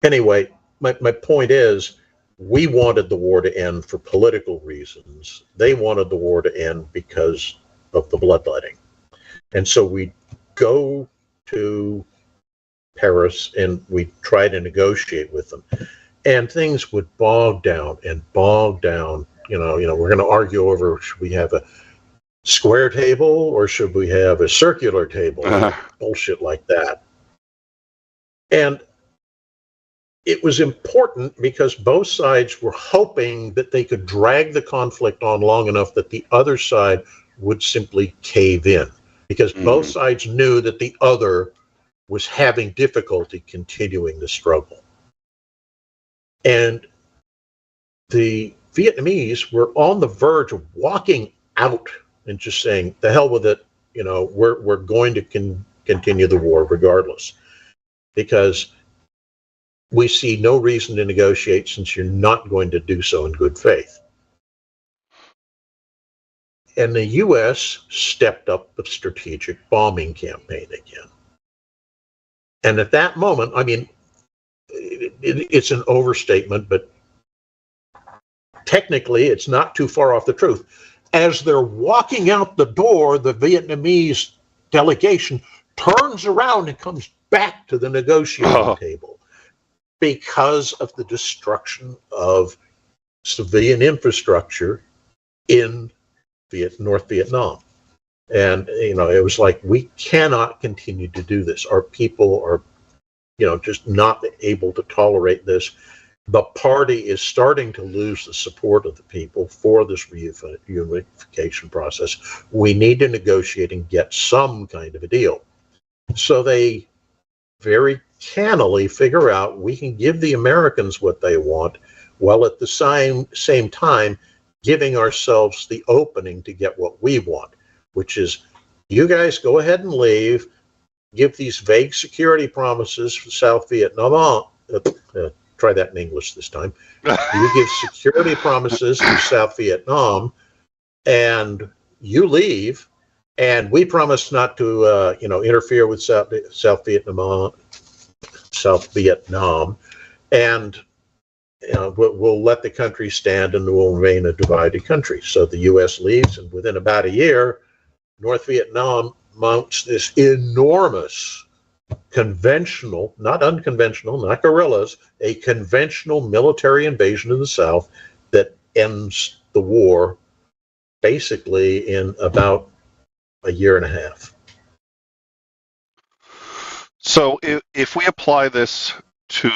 Anyway, my point is, we wanted the war to end for political reasons. They wanted the war to end because of the bloodletting. And so we go to Paris and we try to negotiate with them. And things would bog down. We're going to argue over, should we have a square table or should we have a circular table? Bullshit like that. And it was important because both sides were hoping that they could drag the conflict on long enough that the other side would simply cave in, because both sides knew that the other was having difficulty continuing the struggle. And the Vietnamese were on the verge of walking out and just saying, the hell with it, we're going to continue the war regardless, because we see no reason to negotiate since you're not going to do so in good faith. And the U.S. stepped up the strategic bombing campaign again. And at that moment, I mean, it's an overstatement, but technically it's not too far off the truth. As they're walking out the door, the Vietnamese delegation turns around and comes back to the negotiating table because of the destruction of civilian infrastructure in North Vietnam. And, it was like, we cannot continue to do this. Our people are, just not able to tolerate this. The party is starting to lose the support of the people for this reunification process. We need to negotiate and get some kind of a deal. So they very cannily figure out we can give the Americans what they want, while at the same time giving ourselves the opening to get what we want, which is, you guys go ahead and leave, give these vague security promises for South Vietnam. Try that in English this time. You give security promises to South Vietnam, and you leave, and we promise not to, interfere with South Vietnam, and we'll let the country stand, and we'll remain a divided country. So the U.S. leaves, and within about a year, North Vietnam mounts this enormous conventional, not unconventional, not guerrillas, a conventional military invasion of the South that ends the war basically in about a year and a half. So if we apply this to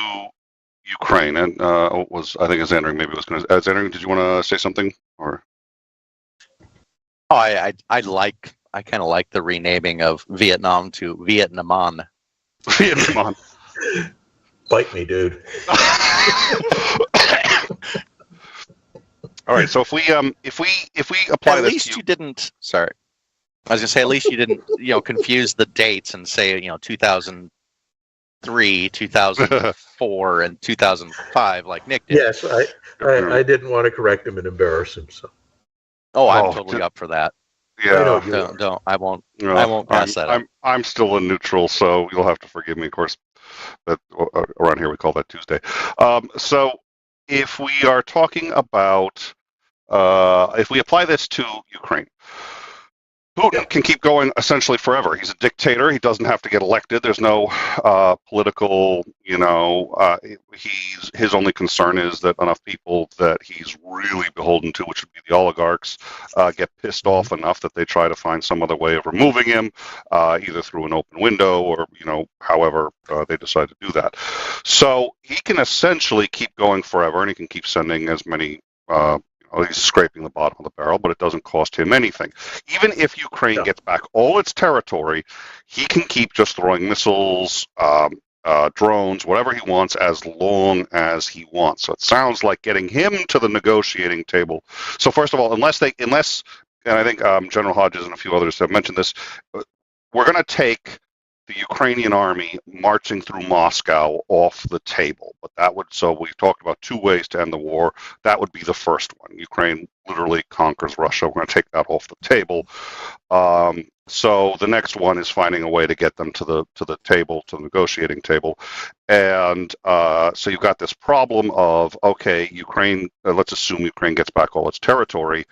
Ukraine, and I think Zandring maybe was going to. Zandring, did you want to say something? Or I kind of like the renaming of Vietnam to Vietnamon. Vietnam. Bite me, dude. All right. So if we apply At this, least you didn't. Sorry, I was gonna say at least you didn't confuse the dates and say 2003, 2004, and 2005 like Nick did. Yes, I didn't want to correct him and embarrass him. So. Oh, I'm totally up for that. Yeah. Don't. I won't. No, I won't pass that up. I'm still in neutral, so you'll have to forgive me. Of course, that around here we call that Tuesday. So if we are talking about if we apply this to Ukraine, Putin can keep going essentially forever. He's a dictator. He doesn't have to get elected. There's no political, his only concern is that enough people that he's really beholden to, which would be the oligarchs, get pissed off enough that they try to find some other way of removing him, either through an open window or, however they decide to do that. So he can essentially keep going forever, and he can keep sending as many he's scraping the bottom of the barrel, but it doesn't cost him anything. Even if Ukraine gets back all its territory, he can keep just throwing missiles, drones, whatever he wants, as long as he wants. So it sounds like getting him to the negotiating table. So first of all, unless, and I think General Hodges and a few others have mentioned this, we're going to take the Ukrainian army marching through Moscow off the table. But so we've talked about two ways to end the war. That would be the first one. Ukraine literally conquers Russia. We're going to take that off the table. So the next one is finding a way to get them to the table, to the negotiating table. And so you've got this problem of, okay, Ukraine, let's assume Ukraine gets back all its territory.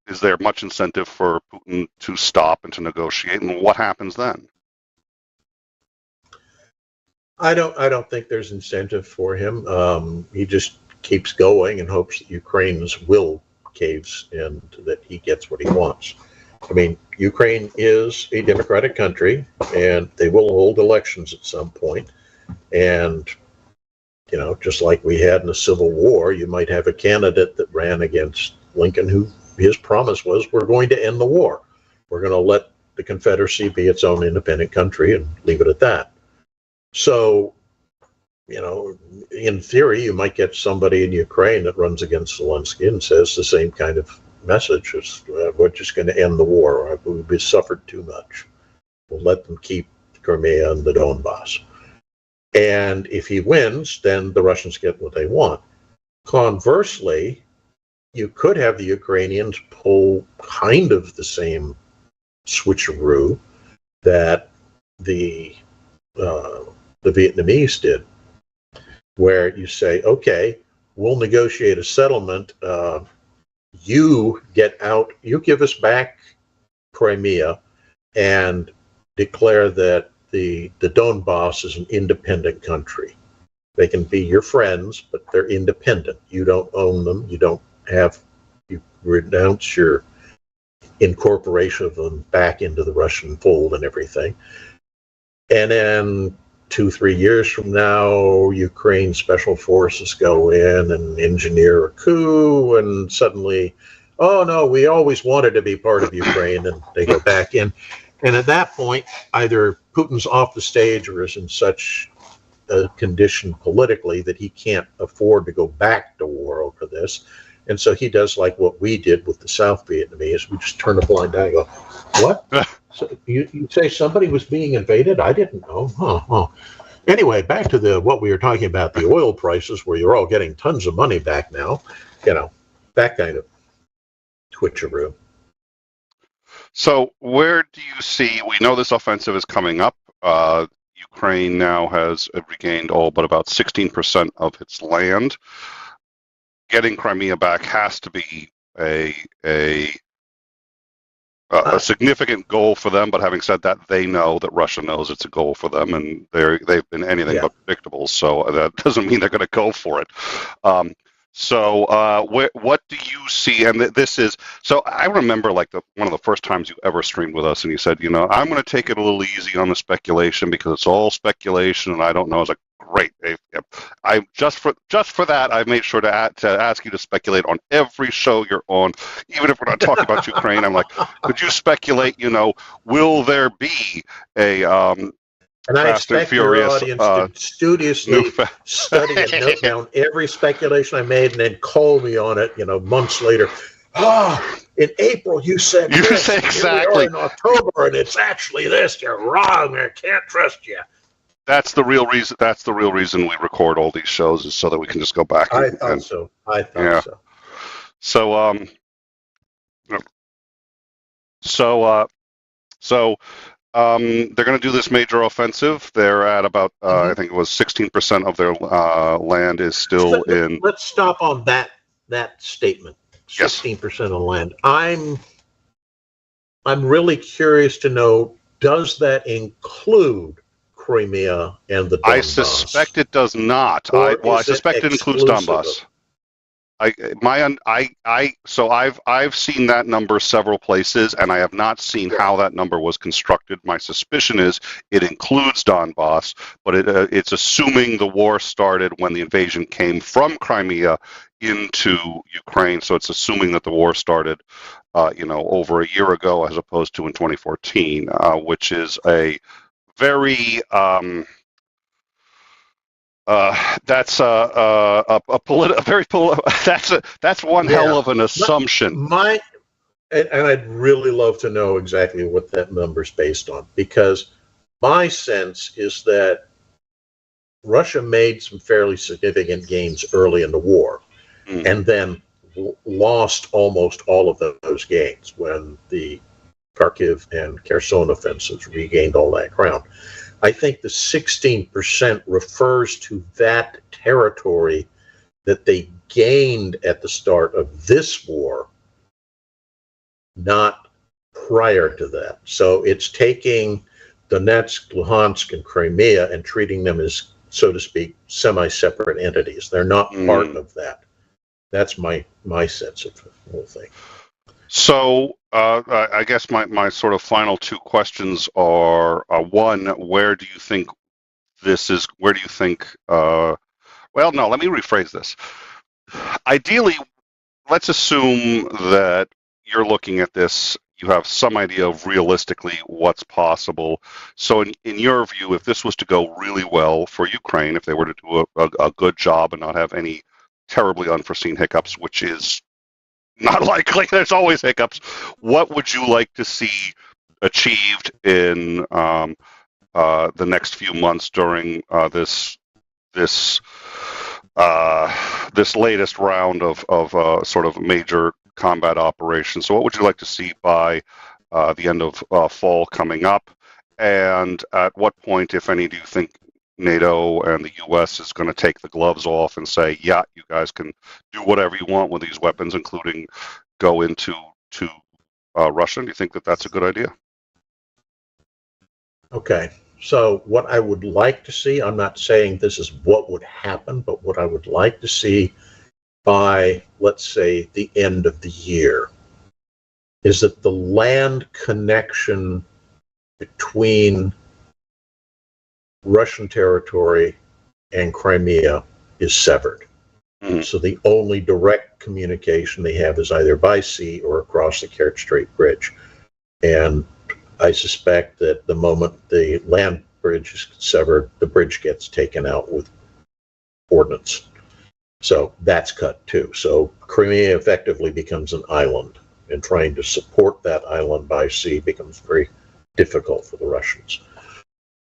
Is there much incentive for Putin to stop and to negotiate, and what happens then? I don't think there's incentive for him. He just keeps going and hopes that Ukraine's will caves and that he gets what he wants. I mean, Ukraine is a democratic country, and they will hold elections at some point. And just like we had in the Civil War, you might have a candidate that ran against Lincoln who his promise was, we're going to end the war. We're going to let the Confederacy be its own independent country and leave it at that. So, in theory, you might get somebody in Ukraine that runs against Zelensky and says the same kind of message as, we're just going to end the war. We've suffered too much. We'll let them keep Crimea and the Donbass. And if he wins, then the Russians get what they want. Conversely, you could have the Ukrainians pull kind of the same switcheroo that the Vietnamese did, where you say, okay, we'll negotiate a settlement. You get out, you give us back Crimea and declare that the Donbass is an independent country. They can be your friends, but they're independent. You don't own them. You renounce your incorporation of them back into the Russian fold and everything. And then 2-3 years from now, Ukraine special forces go in and engineer a coup, and suddenly, oh no, we always wanted to be part of Ukraine, and they go back in. And at that point, either Putin's off the stage or is in such a condition politically that he can't afford to go back to war over this. And so he does like what we did with the South Vietnamese. We just turn a blind eye and go, what? So you say somebody was being invaded? I didn't know. Huh. Anyway, back to what we were talking about, the oil prices, where you're all getting tons of money back now. That kind of twitcheroo. So where do you see, we know this offensive is coming up. Ukraine now has regained all but about 16% of its land. Getting Crimea back has to be a significant goal for them, but having said that, they know that Russia knows it's a goal for them, and they've been anything but predictable, so that doesn't mean they're going to go for it. What do you see? And this is, so I remember like one of the first times you ever streamed with us, and you said, I'm going to take it a little easy on the speculation because it's all speculation, and I don't know. I was like, great. I just for that, I've made sure to ask you to speculate on every show you're on, even if we're not talking about Ukraine. I'm like, could you speculate? Will there be a and I expect your audience to studiously study and note down every speculation I made, and then call me on it, months later. In April you said this. Say exactly. In October, and it's actually this. You're wrong. I can't trust you. That's the real reason. That's the real reason we record all these shows, is so that we can just go back. I thought so. So they're going to do this major offensive. They're at about, I think it was 16% of their land is still in. Let's stop on that statement. 16% of land. I'm really curious to know, does that include Crimea and the Donbass? I suspect it does not. I suspect it includes Donbass. I've seen that number several places, and I have not seen how that number was constructed. My suspicion is it includes Donbass, but it's assuming the war started when the invasion came from Crimea into Ukraine. So it's assuming that the war started, over a year ago as opposed to in 2014, which is a very that's one hell of an assumption. And I'd really love to know exactly what that number's based on, because my sense is that Russia made some fairly significant gains early in the war, and then lost almost all of those gains when the Kharkiv and Kherson offensives regained all that ground. I think the 16% refers to that territory that they gained at the start of this war, not prior to that. So it's taking Donetsk, Luhansk, and Crimea and treating them as, so to speak, semi-separate entities. They're not part of that. That's my sense of the whole thing. So I guess my sort of final two questions are, one, where do you think this is, well, no, let me rephrase this. Ideally, let's assume that you're looking at this, you have some idea of realistically what's possible. So in your view, if this was to go really well for Ukraine, if they were to do a good job and not have any terribly unforeseen hiccups, which is not likely, there's always hiccups, what would you like to see achieved in the next few months during this latest round of sort of major combat operations? So what would you like to see by the end of fall coming up? And at what point, if any, do you think NATO and the U.S. is going to take the gloves off and say, yeah, you guys can do whatever you want with these weapons, including go into Russia? Do you think that that's a good idea? Okay. So what I would like to see, I'm not saying this is what would happen, but what I would like to see by, let's say, the end of the year, is that the land connection between Russian territory and Crimea is severed. So the only direct communication they have is either by sea or across the Kerch Strait Bridge. And I suspect that the moment the land bridge is severed, the bridge gets taken out with ordnance. So that's cut too. So Crimea effectively becomes an island, and trying to support that island by sea becomes very difficult for the Russians.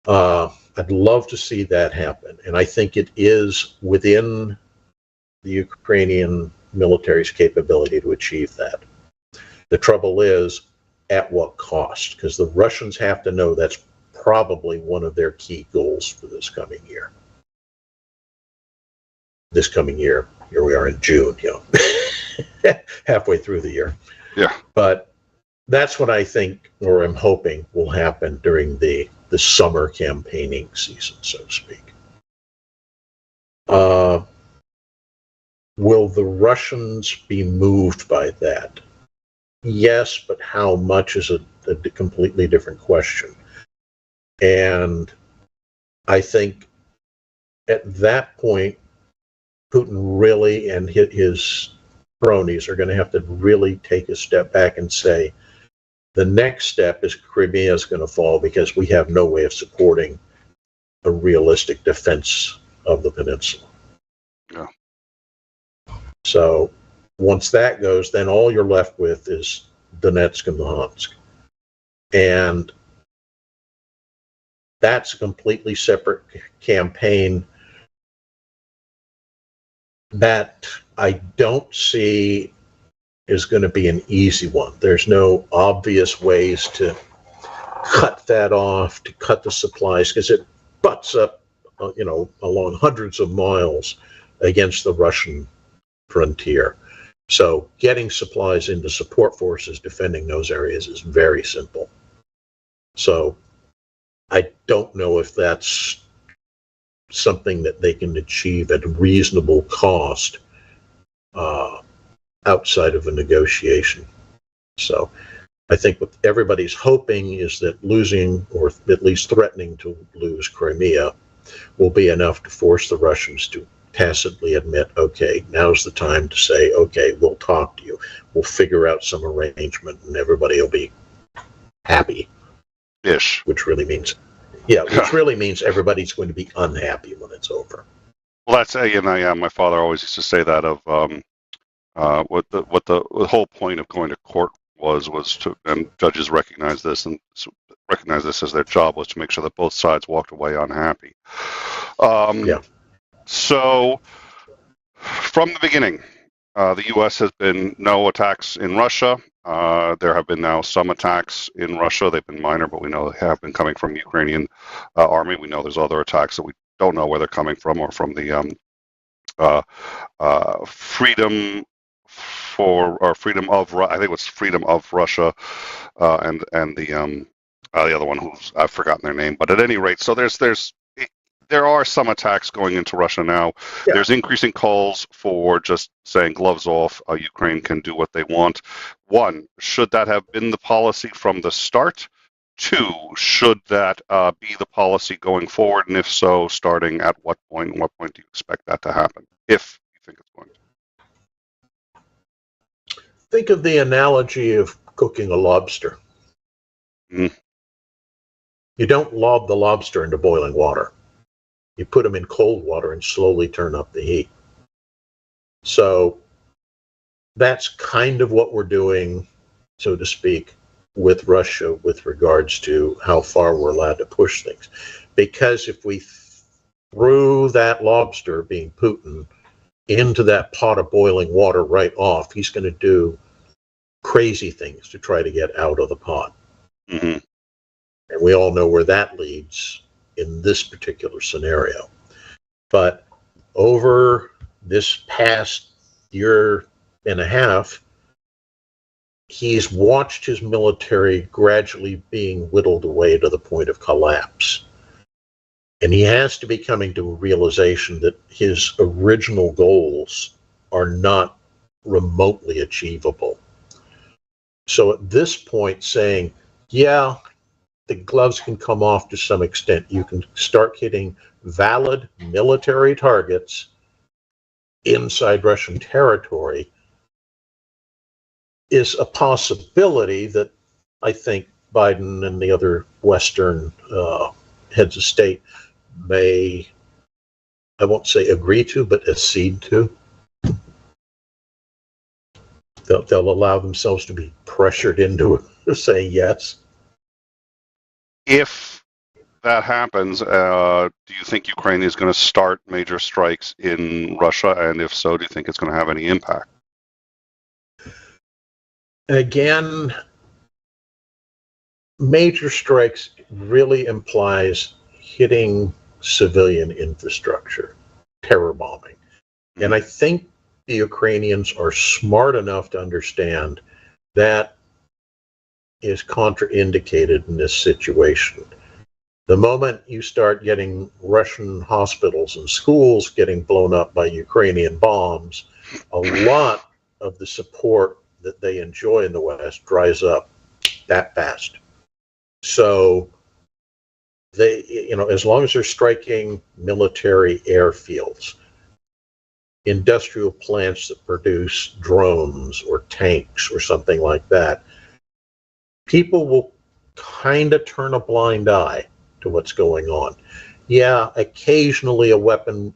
I'd love to see that happen, and I think it is within the Ukrainian military's capability to achieve that. The trouble is, at what cost? Because the Russians have to know that's probably one of their key goals for this coming year. This coming year, here we are in June, halfway through the year. Yeah. But that's what I think, or I'm hoping, will happen during the summer campaigning season, so to speak. Will the Russians be moved by that? Yes, but how much is a completely different question. And I think at that point, Putin really and his cronies are going to have to really take a step back and say, the next step is Crimea is going to fall because we have no way of supporting a realistic defense of the peninsula. Yeah. So once that goes, then all you're left with is Donetsk and Luhansk. And that's a completely separate campaign that I don't see is going to be an easy one. There's no obvious ways to cut that off, to cut the supplies, because it butts up, along hundreds of miles against the Russian frontier. So getting supplies into support forces defending those areas is very simple. So I don't know if that's something that they can achieve at a reasonable cost outside of a negotiation. So I think what everybody's hoping is that losing, or at least threatening to lose, Crimea will be enough to force the Russians to tacitly admit, okay, now's the time to say, okay, we'll talk to you. We'll figure out some arrangement and everybody will be happy. Ish. Which really means, which really means everybody's going to be unhappy when it's over. Well, that's my father always used to say that of what the whole point of going to court was to, and judges recognize this and recognize this as their job, was to make sure that both sides walked away unhappy. So from the beginning, the U.S. has been no attacks in Russia. There have been now some attacks in Russia. They've been minor, but we know they have been coming from the Ukrainian army. We know there's other attacks that we don't know where they're coming from, or from the freedom of Russia, and the other one who's I've forgotten their name. But at any rate, so there are some attacks going into Russia now. Yeah. There's increasing calls for just saying gloves off. Ukraine can do what they want. One, should that have been the policy from the start? Two, should that be the policy going forward? And if so, starting at what point? And what point do you expect that to happen, if you think it's going to? Think of the analogy of cooking a lobster. You don't lob the lobster into boiling water. You put them in cold water and slowly turn up the heat. So that's kind of what we're doing, so to speak, with Russia with regards to how far we're allowed to push things. Because if we threw that lobster, being Putin, into that pot of boiling water right off, he's going to do crazy things to try to get out of the pot. Mm-hmm. And we all know where that leads in this particular scenario. But over this past year and a half, he's watched his military gradually being whittled away to the point of collapse. And he has to be coming to a realization that his original goals are not remotely achievable. So at this point, saying, yeah, the gloves can come off to some extent. You can start hitting valid military targets inside Russian territory is a possibility that I think Biden and the other Western heads of state may, I won't say agree to, but accede to. They'll allow themselves to be pressured into it, to say yes. If that happens, do you think Ukraine is going to start major strikes in Russia? And if so, do you think it's going to have any impact? again, major strikes really implies hitting civilian infrastructure, terror bombing. And I think the Ukrainians are smart enough to understand that is contraindicated in this situation. The moment you start getting Russian hospitals and schools getting blown up by Ukrainian bombs, a lot of the support that they enjoy in the West dries up that fast. So they, as long as they're striking military airfields, industrial plants that produce drones or tanks or something like that, people will kind of turn a blind eye to what's going on. Yeah, occasionally a weapon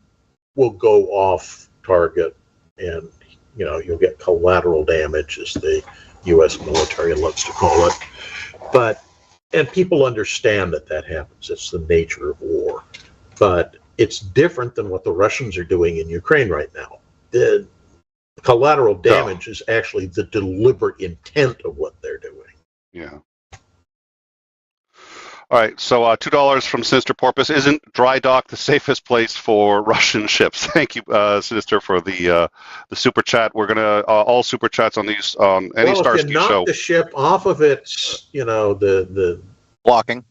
will go off target and, you'll get collateral damage, as the U.S. military loves to call it. And people understand that happens. It's the nature of war. But it's different than what the Russians are doing in Ukraine right now. The collateral damage is actually the deliberate intent of what they're doing. Yeah. All right, so $2 from Sinister Porpoise. Isn't dry dock the safest place for Russian ships? Thank you, Sinister, for the super chat. We're gonna all super chats on these any Starsky if you knock show. The ship off of its, the Blocking.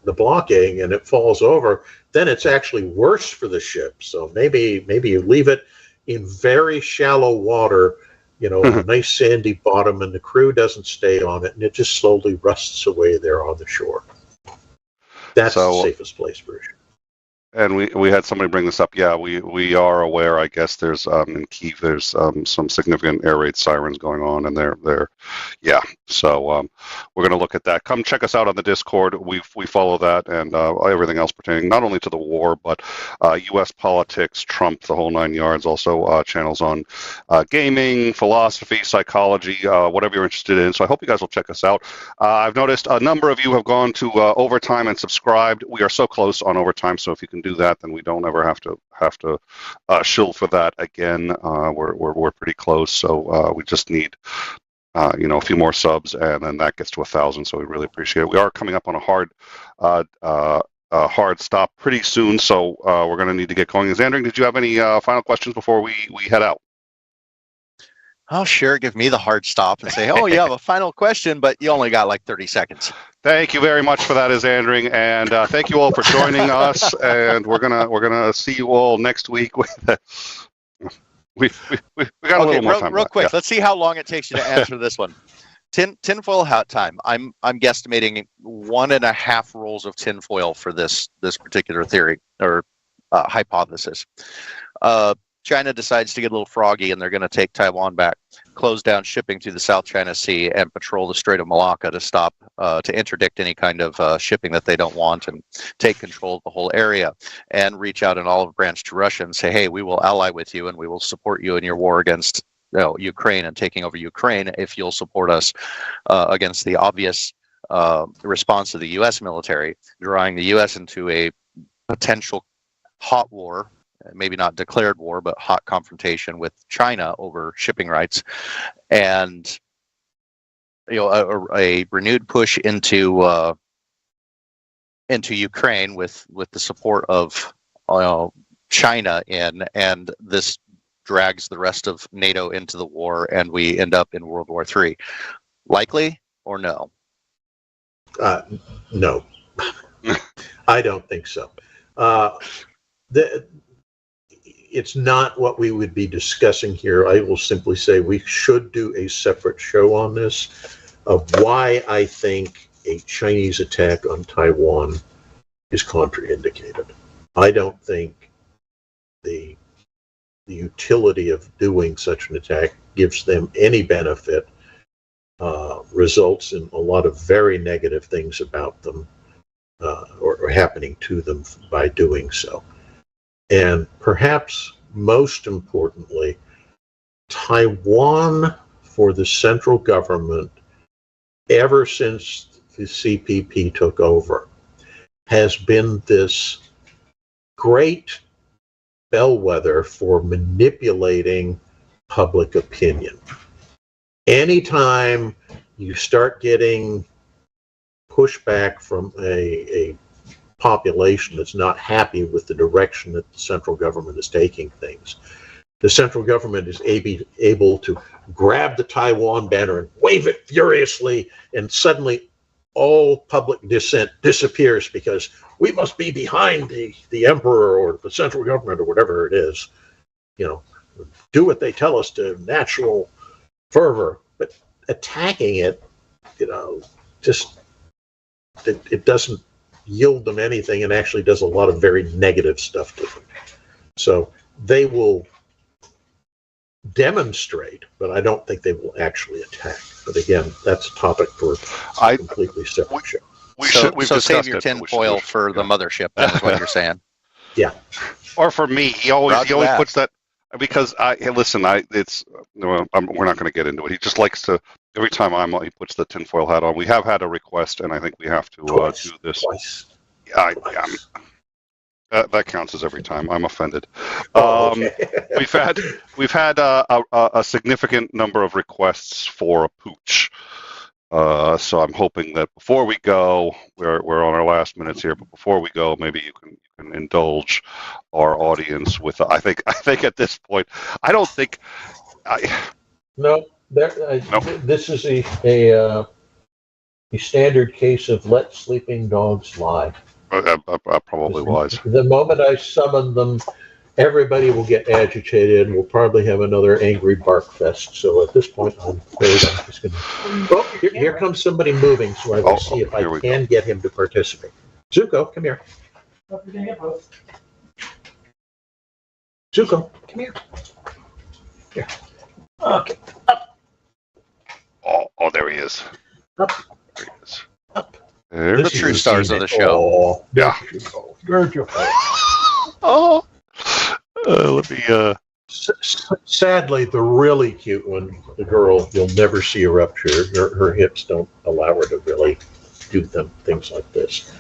the blocking, and it falls over, then it's actually worse for the ship. So maybe you leave it in very shallow water, a nice sandy bottom, and the crew doesn't stay on it, and it just slowly rusts away there on the shore. That's the safest place for a ship. And we had somebody bring this up. Yeah, we are aware. I guess there's in Kyiv there's some significant air raid sirens going on, and they're yeah. So we're going to look at that. Come check us out on the Discord. We follow that and everything else pertaining not only to the war but U.S. politics, Trump, the whole 9 yards. Also channels on gaming, philosophy, psychology, whatever you're interested in. So I hope you guys will check us out. I've noticed a number of you have gone to Overtime and subscribed. We are so close on Overtime, so if you can do that, then we don't ever have to shill for that again. We're pretty close, so we just need a few more subs, and then that gets to 1,000. So we really appreciate it. We are coming up on a hard stop pretty soon, so we're going to need to get going. Xandring, did you have any final questions before we head out? Oh, sure. Give me the hard stop and say, oh, you have a final question, but you only got like 30 seconds. Thank you very much for that, Xandring, and thank you all for joining us. And we're gonna see you all next week. We got a little more time. Real quick, yeah. Let's see how long it takes you to answer this one. Tinfoil hat time. I'm guesstimating 1.5 rolls of tinfoil for this particular theory or hypothesis. China decides to get a little froggy, and they're going to take Taiwan back, close down shipping through the South China Sea, and patrol the Strait of Malacca to stop, to interdict any kind of shipping that they don't want, and take control of the whole area, and reach out an olive branch to Russia and say, hey, we will ally with you, and we will support you in your war against Ukraine and taking over Ukraine if you'll support us against the obvious response of the U.S. military, drawing the U.S. into a potential hot war. Maybe not declared war, but hot confrontation with China over shipping rights, and a renewed push into Ukraine with the support of China and this drags the rest of NATO into the war, and we end up in World War III. Likely or no? No, I don't think so. It's not what we would be discussing here. I will simply say we should do a separate show on this, of why I think a Chinese attack on Taiwan is contraindicated. I don't think the utility of doing such an attack gives them any benefit, results in a lot of very negative things about them, or happening to them by doing so. And perhaps most importantly, Taiwan, for the central government, ever since the CPP took over, has been this great bellwether for manipulating public opinion. Anytime you start getting pushback from a population that's not happy with the direction that the central government is taking things. The central government is able to grab the Taiwan banner and wave it furiously, and suddenly all public dissent disappears because we must be behind the emperor or the central government or whatever it is. Do what they tell us to natural fervor. But attacking it, just it doesn't yield them anything, and actually does a lot of very negative stuff to them. So they will demonstrate, but I don't think they will actually attack. But again, that's a topic for a completely separate show. So save your tinfoil for the mothership. That's what you're saying. Yeah. Or for me, he always puts that, because we're not going to get into it. He just likes to, every time he puts the tinfoil hat on. We have had a request, and I think we have to do this. Twice. That counts as every time. I'm offended. Okay. We've had a significant number of requests for a pooch. So I'm hoping that before we go, we're on our last minutes here, but before we go, maybe you can indulge our audience with. I think at this point, I don't think. No. This is a standard case of let sleeping dogs lie. Probably was. The moment I summon them, everybody will get agitated, and we'll probably have another angry bark fest. So at this point, I'm just going to. Oh, here comes somebody moving, so I will see if I can get him to participate. Zuko, come here. Zuko, come here. Here. Okay. Up. Oh, there he is. Up. There he is. Up. There's The true stars of the show. Oh, yeah. Where'd you Oh. Let me. Sadly, the really cute one, the girl, you'll never see her up here. Her hips don't allow her to really do things like this.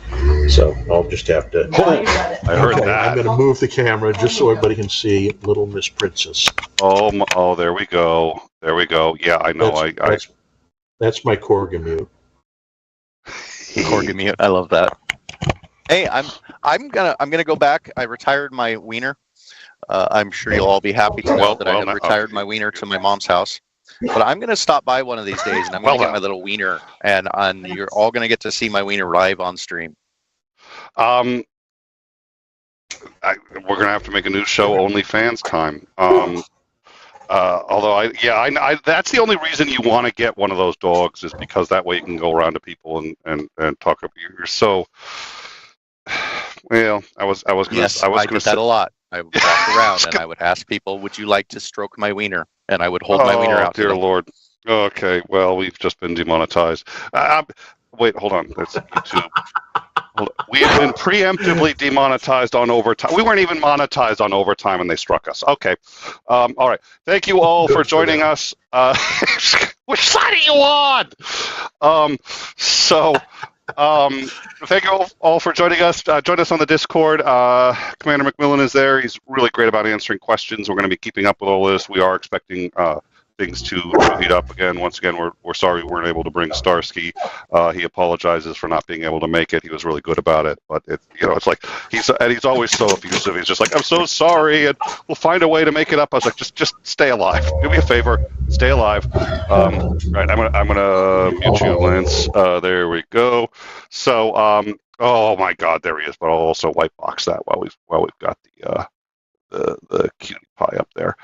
So I'll just have to. I heard that. I'm going to move the camera just so everybody can see Little Miss Princess. Oh, there we go. There we go. Yeah, I know. That's my 𝐒𝐴𝐿𝐴. 𝐒𝐴𝐿𝐴. I love that. Hey, I'm gonna go back. I retired my wiener. I'm sure you'll all be happy to know that I have retired my wiener to my mom's house. But I'm gonna stop by one of these days, and I'm gonna get my little wiener, and you're all gonna get to see my wiener live on stream. We're gonna have to make a new show, OnlyFans time. Although I that's the only reason you want to get one of those dogs, is because that way you can go around to people and talk. You're so. Well, I was gonna. Yes, I did that a lot. I would walk around and I would ask people, "Would you like to stroke my wiener?" And I would hold my wiener out. Dear Lord. Okay, well, we've just been demonetized. Wait, hold on. That's YouTube. We have been preemptively demonetized on overtime. We weren't even monetized on overtime, and they struck us. Okay. All right. Thank you all for joining us. Which side are you on? Thank you all for joining us. Join us on the Discord. Commander McMillan is there. He's really great about answering questions. We're going to be keeping up with all this. We are expecting things to heat up again. Once again, we're sorry we weren't able to bring Starsky. He apologizes for not being able to make it. He was really good about it, but it's like he's always so effusive. He's just like, I'm so sorry, and we'll find a way to make it up. I was like, just stay alive. Do me a favor, stay alive. Right, I'm gonna mute you, Lance. There we go. So, oh my God, there he is. But I'll also white box that while we've got the cutie pie up there.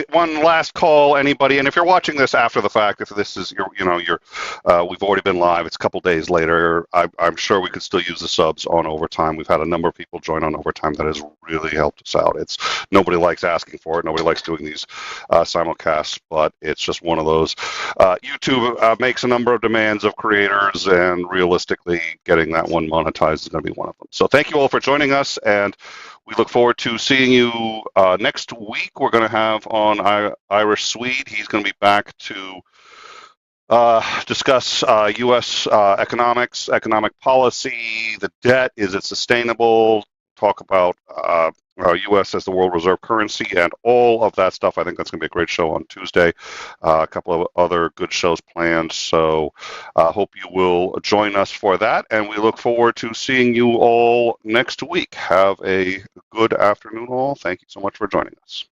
One last call, anybody, and if you're watching this after the fact, if this is we've already been live, it's a couple days later, I'm sure we could still use the subs on overtime. We've had a number of people join on overtime. That has really helped us out. Nobody likes asking for it. Nobody likes doing these simulcasts, but it's just one of those. YouTube makes a number of demands of creators, and realistically, getting that one monetized is going to be one of them. So thank you all for joining us, and we look forward to seeing you next week. We're going to have on Irish Swede. He's going to be back to discuss U.S. economics, economic policy, the debt. Is it sustainable? talk about U.S. as the world reserve currency and all of that stuff. I think that's going to be a great show on Tuesday. A couple of other good shows planned. So hope you will join us for that. And we look forward to seeing you all next week. Have a good afternoon, all. Thank you so much for joining us.